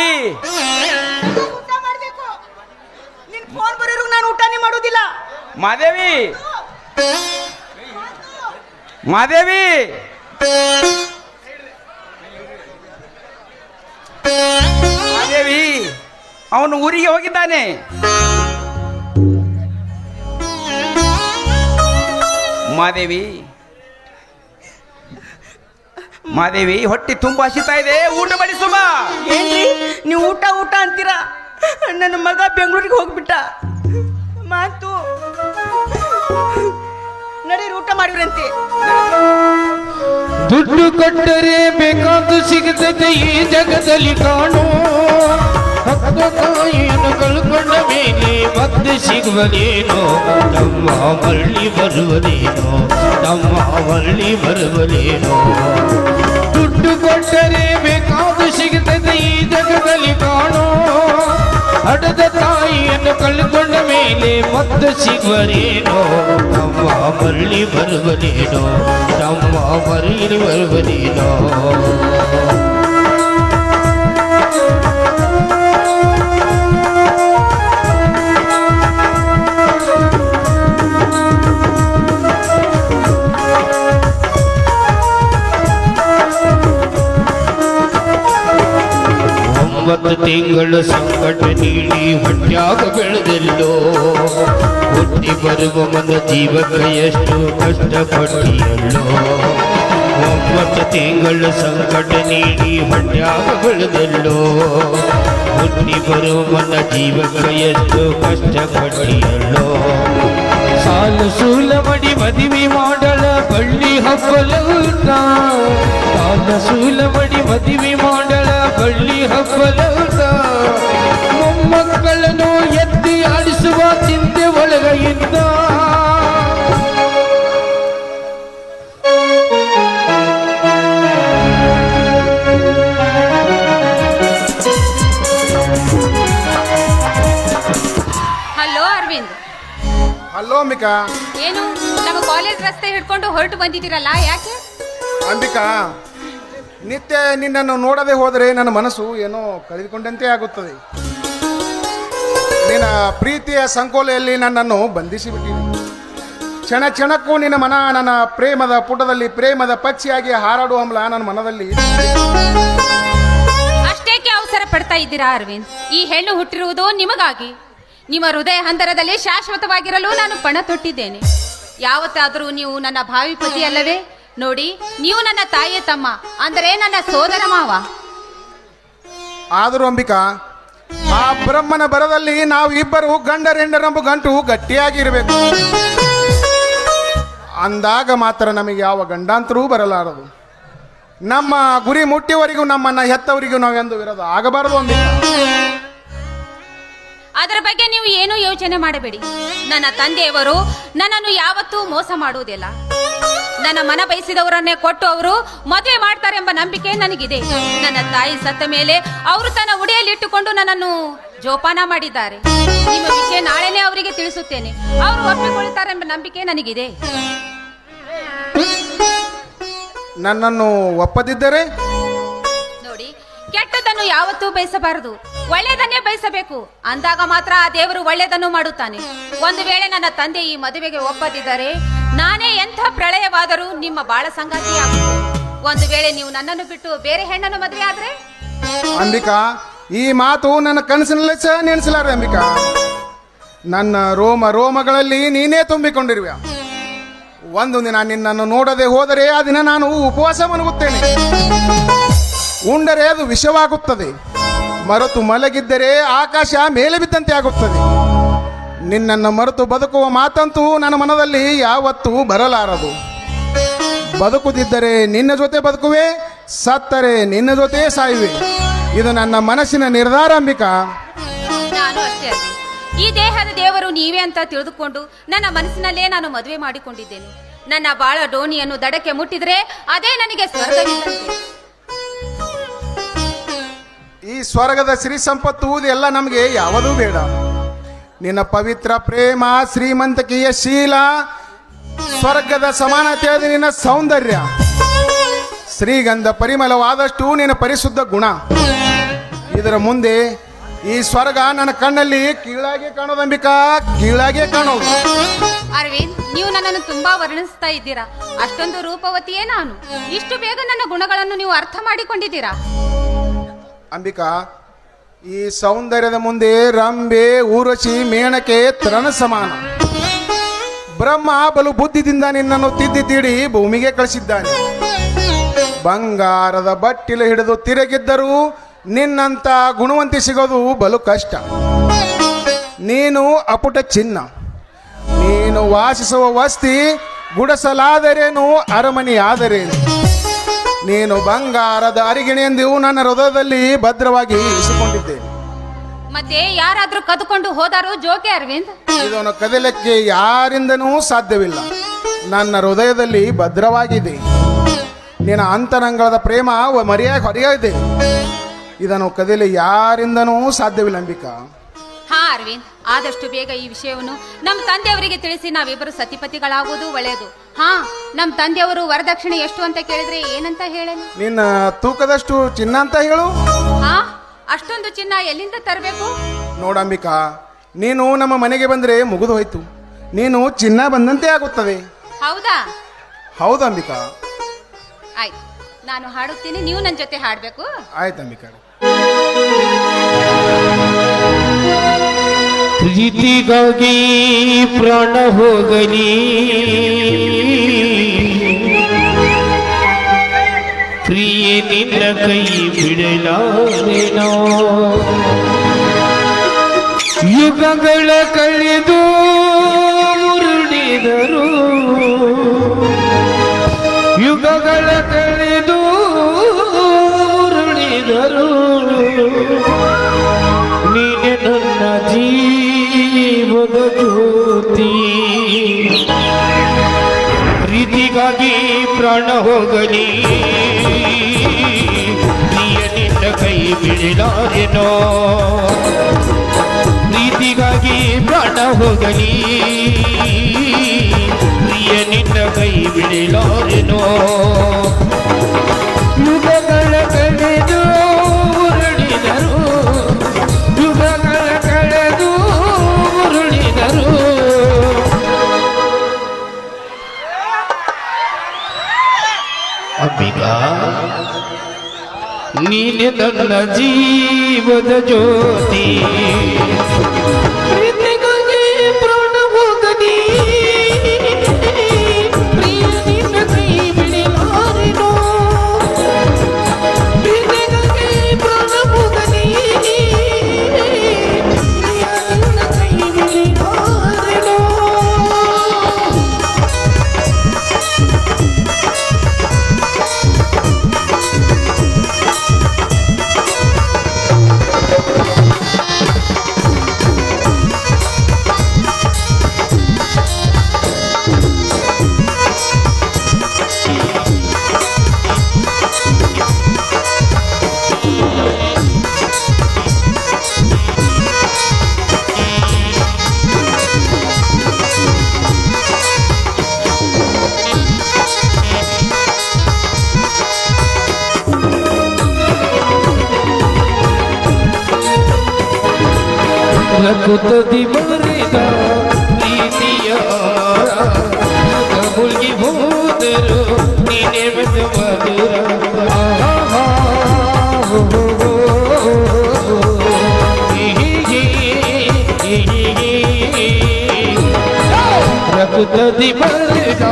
ಊಟ ಮಾಡ್ಬೇಕು. ನಿನ್ ಫೋನ್ ಬರೋರು ನಾನು ಊಟನೇ ಮಾಡೋದಿಲ್ಲ. ಮಾದೇವಿ ಮಾದೇವಿ ಮಾದೇವಿ ಅವನು ಊರಿಗೆ ಹೋಗಿದ್ದಾನೆ. ಮಾದೇವಿ ಮಾದೇವಿ ಹೊಟ್ಟೆ ತುಂಬ ಹಸಿತಾ ಇದೆ, ಊಟ ಬಡಿಸು ಬಾ. ಏನ್ರಿ ನೀವು ಊಟ ಊಟ ಅಂತೀರಾ? ನನ್ನ ಮಗ ಬೆಂಗಳೂರಿಗೆ ಹೋಗ್ಬಿಟ್ಟ. ಮಾತು ನಡೀರಿ ಊಟ ಮಾಡಿವ್ರಂತೆ. ದುಡ್ಡು ಕೊಟ್ಟರೆ ಬೇಕಾದ್ದು ಸಿಗುತ್ತದೆ ಈ ಜಗದಲ್ಲಿ ಕಾಣೋ, ಹಕ್ಕ ತಾಯಿಯನ್ನು ಕಳ್ಕೊಂಡ ಮೇಲೆ ಮತ್ತೆ ಸಿಗುವನೇನೋ, ನಮ್ಮ ಮರಳಿ ಬರುವನೇನೋ, ನಮ್ಮ ಮರಳಿ ಬರುವನೇನೋ. ದುಡ್ಡು ಕೊಟ್ಟರೆ ಬೇಕಾದ್ದು ಸಿಗುತ್ತದೆ ಈ ಜಗದಲ್ಲಿ ಕಾಣೋ, ಹಡದ ತಾಯಿಯನ್ನು ಕಳ್ಕೊಂಡ ಮೇಲೆ ಮತ್ತೆ ಸಿಗುವನೇನೋ, ನಮ್ಮ ಮರಳಿ ಬರುವನೇನೋ, ನಮ್ಮ ಮರಳಿ ಬರುವನೇನೋ. ಒಂಬತ್ತು ತಿಂಗಳು ಸಂಕಟ ನೀಡಿ ಹೊಟ್ಯಾಗ ಬೆಳೆದೆಲ್ಲೋ, ಹುಟ್ಟಿ ಬರುವ ಮನ ಜೀವಕ್ಕೆ ಎಷ್ಟು ಕಷ್ಟಪಟ್ಟಿಯಲ್ಲೋ. 9 ತಿಂಗಳು ಸಂಕಟ ನೀಡಿ ಹೊಟ್ಯಾಗ ಬೆಳೆದೆಲ್ಲೋ, ಹುಟ್ಟಿ ಬರುವ ಮನ ಜೀವಕ್ಕೆ ಎಷ್ಟು ಕಷ್ಟಪಟ್ಟಿಯಲ್ಲೋ. ಸಾಲು ಸೂಲ ಮಡಿ ಮದುವೆ ಮಾಡಳ ಬಳ್ಳಿ ಹಬ್ಬಲೂಟ, ಸಾಲ ಸೂಲ ಮಡಿ ಮದುವೆ ಮಾಡಳ ಬಳ್ಳಿ ಹಬ್ಬಲೂಟ. ಮೊಮ್ಮಕ್ಕಳನ್ನು ಎತ್ತಿ ಆಡಿಸುವ ಚಿಂತೆ ಒಳಗ ಇದ್ದ. ಹಲೋ ಅರವಿಂದ್. ಹಲೋ ಅಂಬಿಕಾ. ಏನು ನಮ್ಮ ಕಾಲೇಜ್ ರಸ್ತೆ ಹಿಡ್ಕೊಂಡು ಹೊರಟು ಬಂದಿದ್ದೀರಲ್ಲ, ಯಾಕೆ? ಅಂಬಿಕಾ, ನಿತ್ಯ ನಿನ್ನನ್ನು ನೋಡದೆ ಹೋದರೆ ನನ್ನ ಮನಸ್ಸು ಏನೋ ಕಳೆದುಕೊಂಡಂತೆ ಆಗುತ್ತದೆ. ನಿನ್ನ ಪ್ರೀತಿಯ ಸಂಕೋಲೆಯಲ್ಲಿ ನನ್ನನ್ನು ಬಂಧಿಸಿಬಿಟ್ಟಿದೆ. ಕ್ಷಣ ಕ್ಷಣಕ್ಕೂ ನಿನ್ನ ಮನ ನನ್ನ ಪ್ರೇಮದ ಪುಟದಲ್ಲಿ ಪ್ರೇಮದ ಪಕ್ಷಿಯಾಗಿ ಹಾರಾಡುವ ಹಂಬಲ ನನ್ನ ಮನದಲ್ಲಿ. ಮಾಡ್ತಾ ಇದ್ದೀರಾ ಅರವಿಂದ್? ಈ ಹೆಣ್ಣು ಹುಟ್ಟಿರುವುದು ನಿಮಗಾಗಿ. ನಿಮ್ಮ ಹೃದಯ ಹಂದರದಲ್ಲಿ ಶಾಶ್ವತವಾಗಿರಲು ನಾನು ಪಣ ತೊಟ್ಟಿದ್ದೇನೆ. ಯಾವತ್ತಾದರೂ ನೀವು ನನ್ನ ಭಾವಿ ಪತಿ ಅಲ್ಲವೇ? ನೋಡಿ, ನೀವು ನನ್ನ ತಾಯಿಯ ತಮ್ಮ, ಅಂದರೆ ನನ್ನ ಸೋದರ ಮಾವ. ಆದರೂ ಅಂಬಿಕಾ, ಆ ಬ್ರಹ್ಮನ ಬರದಲ್ಲಿ ನಾವು ಇಬ್ಬರು ಗಂಡರೆಂಡರೆಂಬ ಗಂಟು ಗಟ್ಟಿಯಾಗಿರಬೇಕು. ಅಂದಾಗ ಮಾತ್ರ ನಮಗೆ ಯಾವ ಗಂಡಾಂತರೂ ಬರಲಾರದು. ನಮ್ಮ ಗುರಿ ಮುಟ್ಟಿವರೆಗೂ ನಮ್ಮನ್ನ ಹೆತ್ತವರಿಗೂ ನಾವೆಂದು ವಿರೋಧ ಆಗಬಾರದು ಅಂಬಿಕಾ. ಅದರ ಬಗ್ಗೆ ನೀವು ಏನೂ ಯೋಚನೆ ಮಾಡಬೇಡಿ. ನನ್ನ ತಂದೆಯವರು ನನ್ನನ್ನು ಯಾವತ್ತೂ ಮೋಸ ಮಾಡುವುದಿಲ್ಲ. ನನ್ನ ಮನ ಬಯಸಿದವರನ್ನೇ ಕೊಟ್ಟು ಅವರು ಮದುವೆ ಮಾಡ್ತಾರೆಂಬ ನಂಬಿಕೆ ನನಗಿದೆ. ನನ್ನ ತಾಯಿ ಸತ್ತ ಮೇಲೆ ಅವರು ತನ್ನ ಉಡಿಯಲ್ಲಿಟ್ಟುಕೊಂಡು ನನ್ನನ್ನು ಜೋಪಾನ ಮಾಡಿದ್ದಾರೆ. ನಿಮ್ಮ ವಿಷಯ ನಾಳೆನೇ ಅವರಿಗೆ ತಿಳಿಸುತ್ತೇನೆ. ಅವರು ಒಪ್ಪಿಕೊಳ್ಳುತ್ತಾರೆಂಬ ನಂಬಿಕೆ ನನಗಿದೆ. ನನ್ನನ್ನು ಒಪ್ಪದಿದ್ದರೆ ನೋಡಿ, ಕೆಟ್ಟದನ್ನು ಯಾವತ್ತೂ ಬಯಸಬಾರದು, ಒಳ್ಳೆಯದನ್ನೇ ಬಯಸಬೇಕು. ಅಂದಾಗ ಮಾತ್ರ ಆ ದೇವರು ಒಳ್ಳೆಯದನ್ನು ಮಾಡುತ್ತಾನೆ. ಒಂದು ವೇಳೆ ನನ್ನ ತಂದೆ ಈ ಮದುವೆಗೆ ಒಪ್ಪದಿದ್ದರೆ ನಾನೇ ಎಂಥ ಪ್ರಳಯವಾದರೂ ನಿಮ್ಮ ಬಾಳ ಸಂಗಾತಿಯಾಗುತ್ತೇನೆ. ಒಂದು ವೇಳೆ ನೀವು ನನ್ನನ್ನು ಬಿಟ್ಟು ಬೇರೆ ಹೆಣ್ಣನ್ನು ಮದುವೆ ಆದ್ರೆ? ಅಂಬಿಕಾ, ಈ ಮಾತು ನನ್ನ ಕನಸಿನಲ್ಲೇ ಸಹ ನೆನೆಸಲಾರೆ ಅಂಬಿಕಾ. ನನ್ನ ರೋಮ ರೋಮಗಳಲ್ಲಿ ನೀನೇ ತುಂಬಿಕೊಂಡಿರುವೆ. ಒಂದು ದಿನ ನಿನ್ನನ್ನು ನೋಡದೆ ಹೋದರೆ ಆ ದಿನ ನಾನು ಉಪವಾಸ ಮಲಗುತ್ತೇನೆ. ಉಂಡರೆ ಅದು ವಿಷವಾಗುತ್ತದೆ. ಮರೆತು ಮಲಗಿದ್ದರೆ ಆಕಾಶ ಮೇಲೆ ಬಿದ್ದಂತೆ ಆಗುತ್ತದೆ. ನಿನ್ನನ್ನು ಮರೆತು ಬದುಕುವ ಮಾತಂತೂ ನನ್ನ ಮನದಲ್ಲಿ ಯಾವತ್ತೂ ಬರಲಾರದು. ಬದುಕುತ್ತಿದ್ದರೆ ನಿನ್ನ ಜೊತೆ ಬದುಕುವೆ, ಸತ್ತರೆ ನಿನ್ನ ಜೊತೆ ಸಾಯುವೆ. ಇದು ನನ್ನ ಮನಸ್ಸಿನ ನಿರ್ಧಾರ ಅಂಬಿಕಾ. ನಾನು ಅಷ್ಟೇ ಅಲ್ಲ, ಈ ದೇಹದ ದೇವರು ನೀವೇ ಅಂತ ತಿಳಿದುಕೊಂಡು ನನ್ನ ಮನಸ್ಸಿನಲ್ಲೇ ನಾನು ಮದುವೆ ಮಾಡಿಕೊಂಡಿದ್ದೇನೆ. ನನ್ನ ಬಾಳ ಡೋಣಿಯನ್ನು ದಡಕ್ಕೆ ಮುಟ್ಟಿದ್ರೆ ಅದೇ ನನಗೆ ಸ್ವರ್ಗವಿದ್ದಂತೆ. ಈ ಸ್ವರ್ಗದ ಸಿರಿ ಸಂಪತ್ತು ಇದೆಲ್ಲ ನಮಗೆ ಯಾವುದೂ ಬೇಡ. ನಿನ್ನ ಪವಿತ್ರ ಪ್ರೇಮ, ಶ್ರೀಮಂತಿಕೆಯ ಶೀಲ, ಸ್ವರ್ಗದ ಸಮಾನತೆಯಾದ ನಿನ್ನ ಸೌಂದರ್ಯ, ಶ್ರೀಗಂಧ ಪರಿಮಳವಾದಷ್ಟು ನಿನ್ನ ಪರಿಶುದ್ಧ ಗುಣ, ಇದರ ಮುಂದೆ ಈ ಸ್ವರ್ಗ ನನ್ನ ಕಣ್ಣಲ್ಲಿ ಕೀಳಾಗೆ ಕಾಣೋದಂಬಿಕಾ, ಕೀಳಾಗೆ ಕಾಣೋದು. ಅರವಿಂದ್, ನೀವು ನನ್ನನ್ನು ತುಂಬಾ ವರ್ಣಿಸ್ತಾ ಇದ್ದೀರಾ. ಅಷ್ಟೊಂದು ರೂಪವತಿಯೇ ನಾನು. ಇಷ್ಟು ಬೇಗ ನನ್ನ ಗುಣಗಳನ್ನು ನೀವು ಅರ್ಥ ಮಾಡಿಕೊಂಡಿದ್ದೀರಾ? ಅಂಬಿಕಾ, ಈ ಸೌಂದರ್ಯದ ಮುಂದೆ ರಂಬೆ, ಊರ್ವಶಿ, ಮೇಣಕೆ ತೃಣ ಸಮಾನ. ಬ್ರಹ್ಮ ಬಲು ಬುದ್ಧಿದಿಂದ ನಿನ್ನನ್ನು ತಿದ್ದಿ ತೀಡಿ ಭೂಮಿಗೆ ಕಳಿಸಿದ್ದಾನೆ. ಬಂಗಾರದ ಬಟ್ಟಿಲು ಹಿಡಿದು ತಿರುಗಿದ್ದರೂ ನಿನ್ನಂತ ಗುಣವಂತಿ ಸಿಗೋದು ಬಲು ಕಷ್ಟ. ನೀನು ಅಪುಟ ಚಿನ್ನ. ನೀನು ವಾಸಿಸುವ ವಸ್ತಿ ಗುಡಸಲಾದರೇನು, ಅರಮನೆಯಾದರೇನು. ನೀನು ಬಂಗಾರದ ಅರಿಗಿಣೆಂದು ನನ್ನ ಹೃದಯದಲ್ಲಿ ಭದ್ರವಾಗಿ ಇರಿಸಿಕೊಂಡಿದ್ದೇನೆ. ಮತ್ತೆ ಯಾರಾದ್ರೂ ಕದ್ಕೊಂಡು ಹೋದಾರು ಜೋಕೆ ಅರವಿಂದ್? ಇದನ್ನು ಕದಲಕ್ಕೆ ಯಾರಿಂದನೂ ಸಾಧ್ಯವಿಲ್ಲ. ನನ್ನ ಹೃದಯದಲ್ಲಿ ಭದ್ರವಾಗಿದೆ. ನಿನ್ನ ಅಂತರಂಗದ ಪ್ರೇಮ ಮರೆಯಾಗಿ ಹೊರೆಯಾಗಿದೆ. ಇದನ್ನು ಕದಲಿ ಯಾರಿಂದನೂ ಸಾಧ್ಯವಿಲ್ಲ ಅಂಬಿಕಾ. ಹಾ ಅರವಿಂದ್, ಆದಷ್ಟು ಬೇಗ ಈ ವಿಷಯವನ್ನು ನಮ್ಮ ತಂದೆಯವರಿಗೆ ತಿಳಿಸಿ ನಾವಿಬ್ಬರು ಸತಿಪತಿಗಳಾಗುವುದು ಒಳ್ಳೆಯದು. ಹಾ, ನಮ್ಮ ತಂದೆಯವರು ವರದಕ್ಷಿಣೆ ಎಷ್ಟು ಅಂತ ಕೇಳಿದ್ರೆ ಏನಂತ ಹೇಳೇನು? ನಿನ್ನ ತೂಕದಷ್ಟು ಚಿನ್ನ ಅಂತ ಹೇಳು. ಹಾ, ಅಷ್ಟೊಂದು ಚಿನ್ನ ಎಲ್ಲಿಂದ ತರಬೇಕು? ನೋಡಂಬಿಕಾ, ನೀನು ನಮ್ಮ ಮನೆಗೆ ಬಂದರೆ ಮುಗಿದು ಹೋಯ್ತು. ನೀನು ಚಿನ್ನ ಬಂದಂತೆ ಆಗುತ್ತದೆ. ಹೌದಾ? ಹೌದು ಅಂಬಿಕಾ. ಆಯ್ತು, ನಾನು ಹಾಡುತ್ತೀನಿ, ನೀವು ನನ್ನ ಜೊತೆ ಹಾಡಬೇಕು. ಆಯ್ತು ಅಂಬಿಕಾ. ಪ್ರೀತಿಗಾಗಿ ಪ್ರಾಣ ಹೋಗಲಿ, ಪ್ರಿಯ ನಿನ್ನ ಕೈ ಬಿಡಲಾರೆನೋ. ಯುಗಗಳ ಕಳೆದು ಮುರುಳಿದರು, ಯುಗಗಳ ಕಳೆದು ಮುರುಳಿದರು. ನೀನೆ ನನ್ನ ಜೀವದ ಜ್ಯೋತಿ, ಪ್ರೀತಿಗಾಗಿ ಪ್ರಾಣ ಹೋಗಲಿ, ಪ್ರಿಯ ನಿನ್ನ ಕೈ ಬಿಡಲಾರೆನೋ. ಪ್ರೀತಿಗಾಗಿ ಪ್ರಾಣ ಹೋಗಲಿ, ಪ್ರಿಯ ನಿನ್ನ ಕೈ ಬಿಡಲಾರೆನೋ. ಯುಗಗಳ ಕಳೆದು ಉರುಳಿದರು, ಯುಗಗಳ ಕಳೆದು ಉರುಳಿದರು. ಅಂಬಿಕಾ, ನೀನೆ ನನ್ನ ಜೀವ ಜೀವದ ಜ್ಯೋತಿ ಪ್ರೀತಿಗಾಗಿ ಪ್ರಾಣ ಹೋಗದಿ ಪ್ರಿಯ ನಿನ್ನ ಕೈ ಬಿಡಲಾರೆನೋ ಪ್ರೀತಿಗಾಗಿ ಪ್ರಾಣ ಹೋಗದಿ ಪ್ರಿಯ ನಿನ್ನ ಕೈ ಬಿಡಲಾರೆನೋ ರಕುತದಿ ಬರೆದ ಪ್ರೀತಿಯ ಮುಳುಗಿ ಹೋದರು ನೀನೆ ಮಧು ಮಧುರ ರಕುತದಿ ಬರೆದ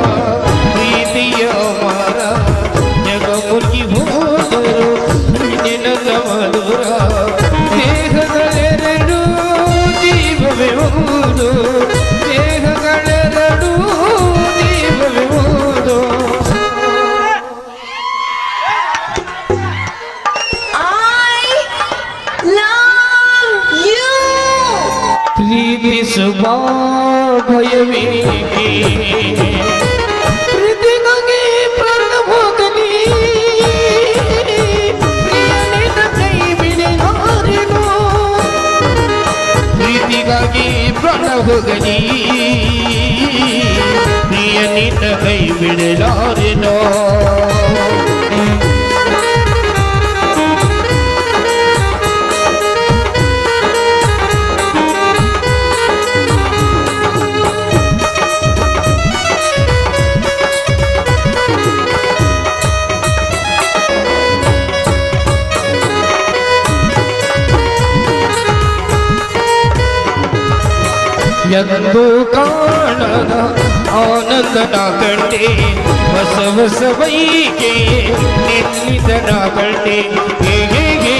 ಪ್ರೀತಿಯ ಮಾರ ಜಗ ಮುಳುಗಿ ಹೋದರು ನೀನೆ ನನ್ನ ಮಧುರ ದೇಹಗಳೆರಡು ಜೀವವೆವುದು ದೇಹಗಳೆರಡು ಜೀವವೆವುದು ಪ್ರೀತಿಸುವ ಭಯವೇಕೆ ಪ್ರೀತಿಗಾಗಿ ಪ್ರಾಣ ಹೋಗಲಿ ಪ್ರಿಯನಿನ ಕೈ ಬಿಡಲಾರೆನೋ ಪ್ರೀತಿಗಾಗಿ ಪ್ರಾಣ ಹೋಗಲಿ ಪ್ರಿಯ ನಿನ್ನ ಕೈ ಬಿಡಲಾರೆನೋ ಎಂದು ಕಾಣದ ಆನಂದನ ಕಂಡೆ ಹೊಸ ಹೊಸ ಬೈಕೆ ನಿನ್ನಿದನ ಕಂಡೆ ಹೇಗೆ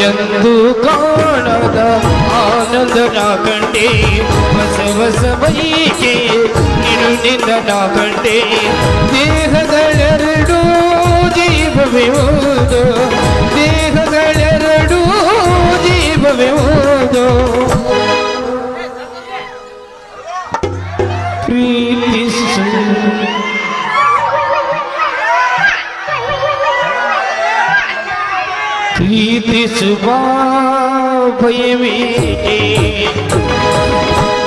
ಎಂದು ಕಾಣದ ಆನಂದನ ಕಂಡೆ ಹೊಸ ಹೊಸ ಬೈಕೆ ನಿನ್ನಿದನ ಕಂಡೆ ದೇಹಗಳೆರಡು ಜೀವವೆವುದು ದೇಹಗಳೆರಡು ಜೀವವೆವುದು ಪ್ರೀತಿಸು ಪ್ರೀತಿಸುವ ಭಯವೇಕೆ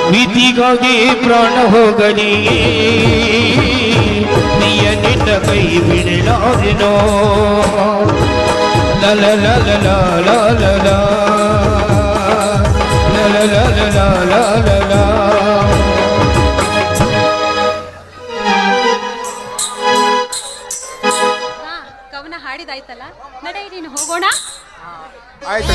ಪ್ರೀತಿಗಾಗಿ ಪ್ರಾಣ ಹೋಗಲಿ ಪ್ರಿಯ ನಿನ್ನ ಕೈ ಬಿಡಲಾರೆನೋ ಲಲ ಲಲ ಲಲ ಲಲ ಲಲ ಲಲ ಲಲ ಕವನ ಹಾಡಿದಾಯ್ತಲ್ಲ, ನಡೆಯ ನೀನು ಹೋಗೋಣ. ಆಯ್ತು.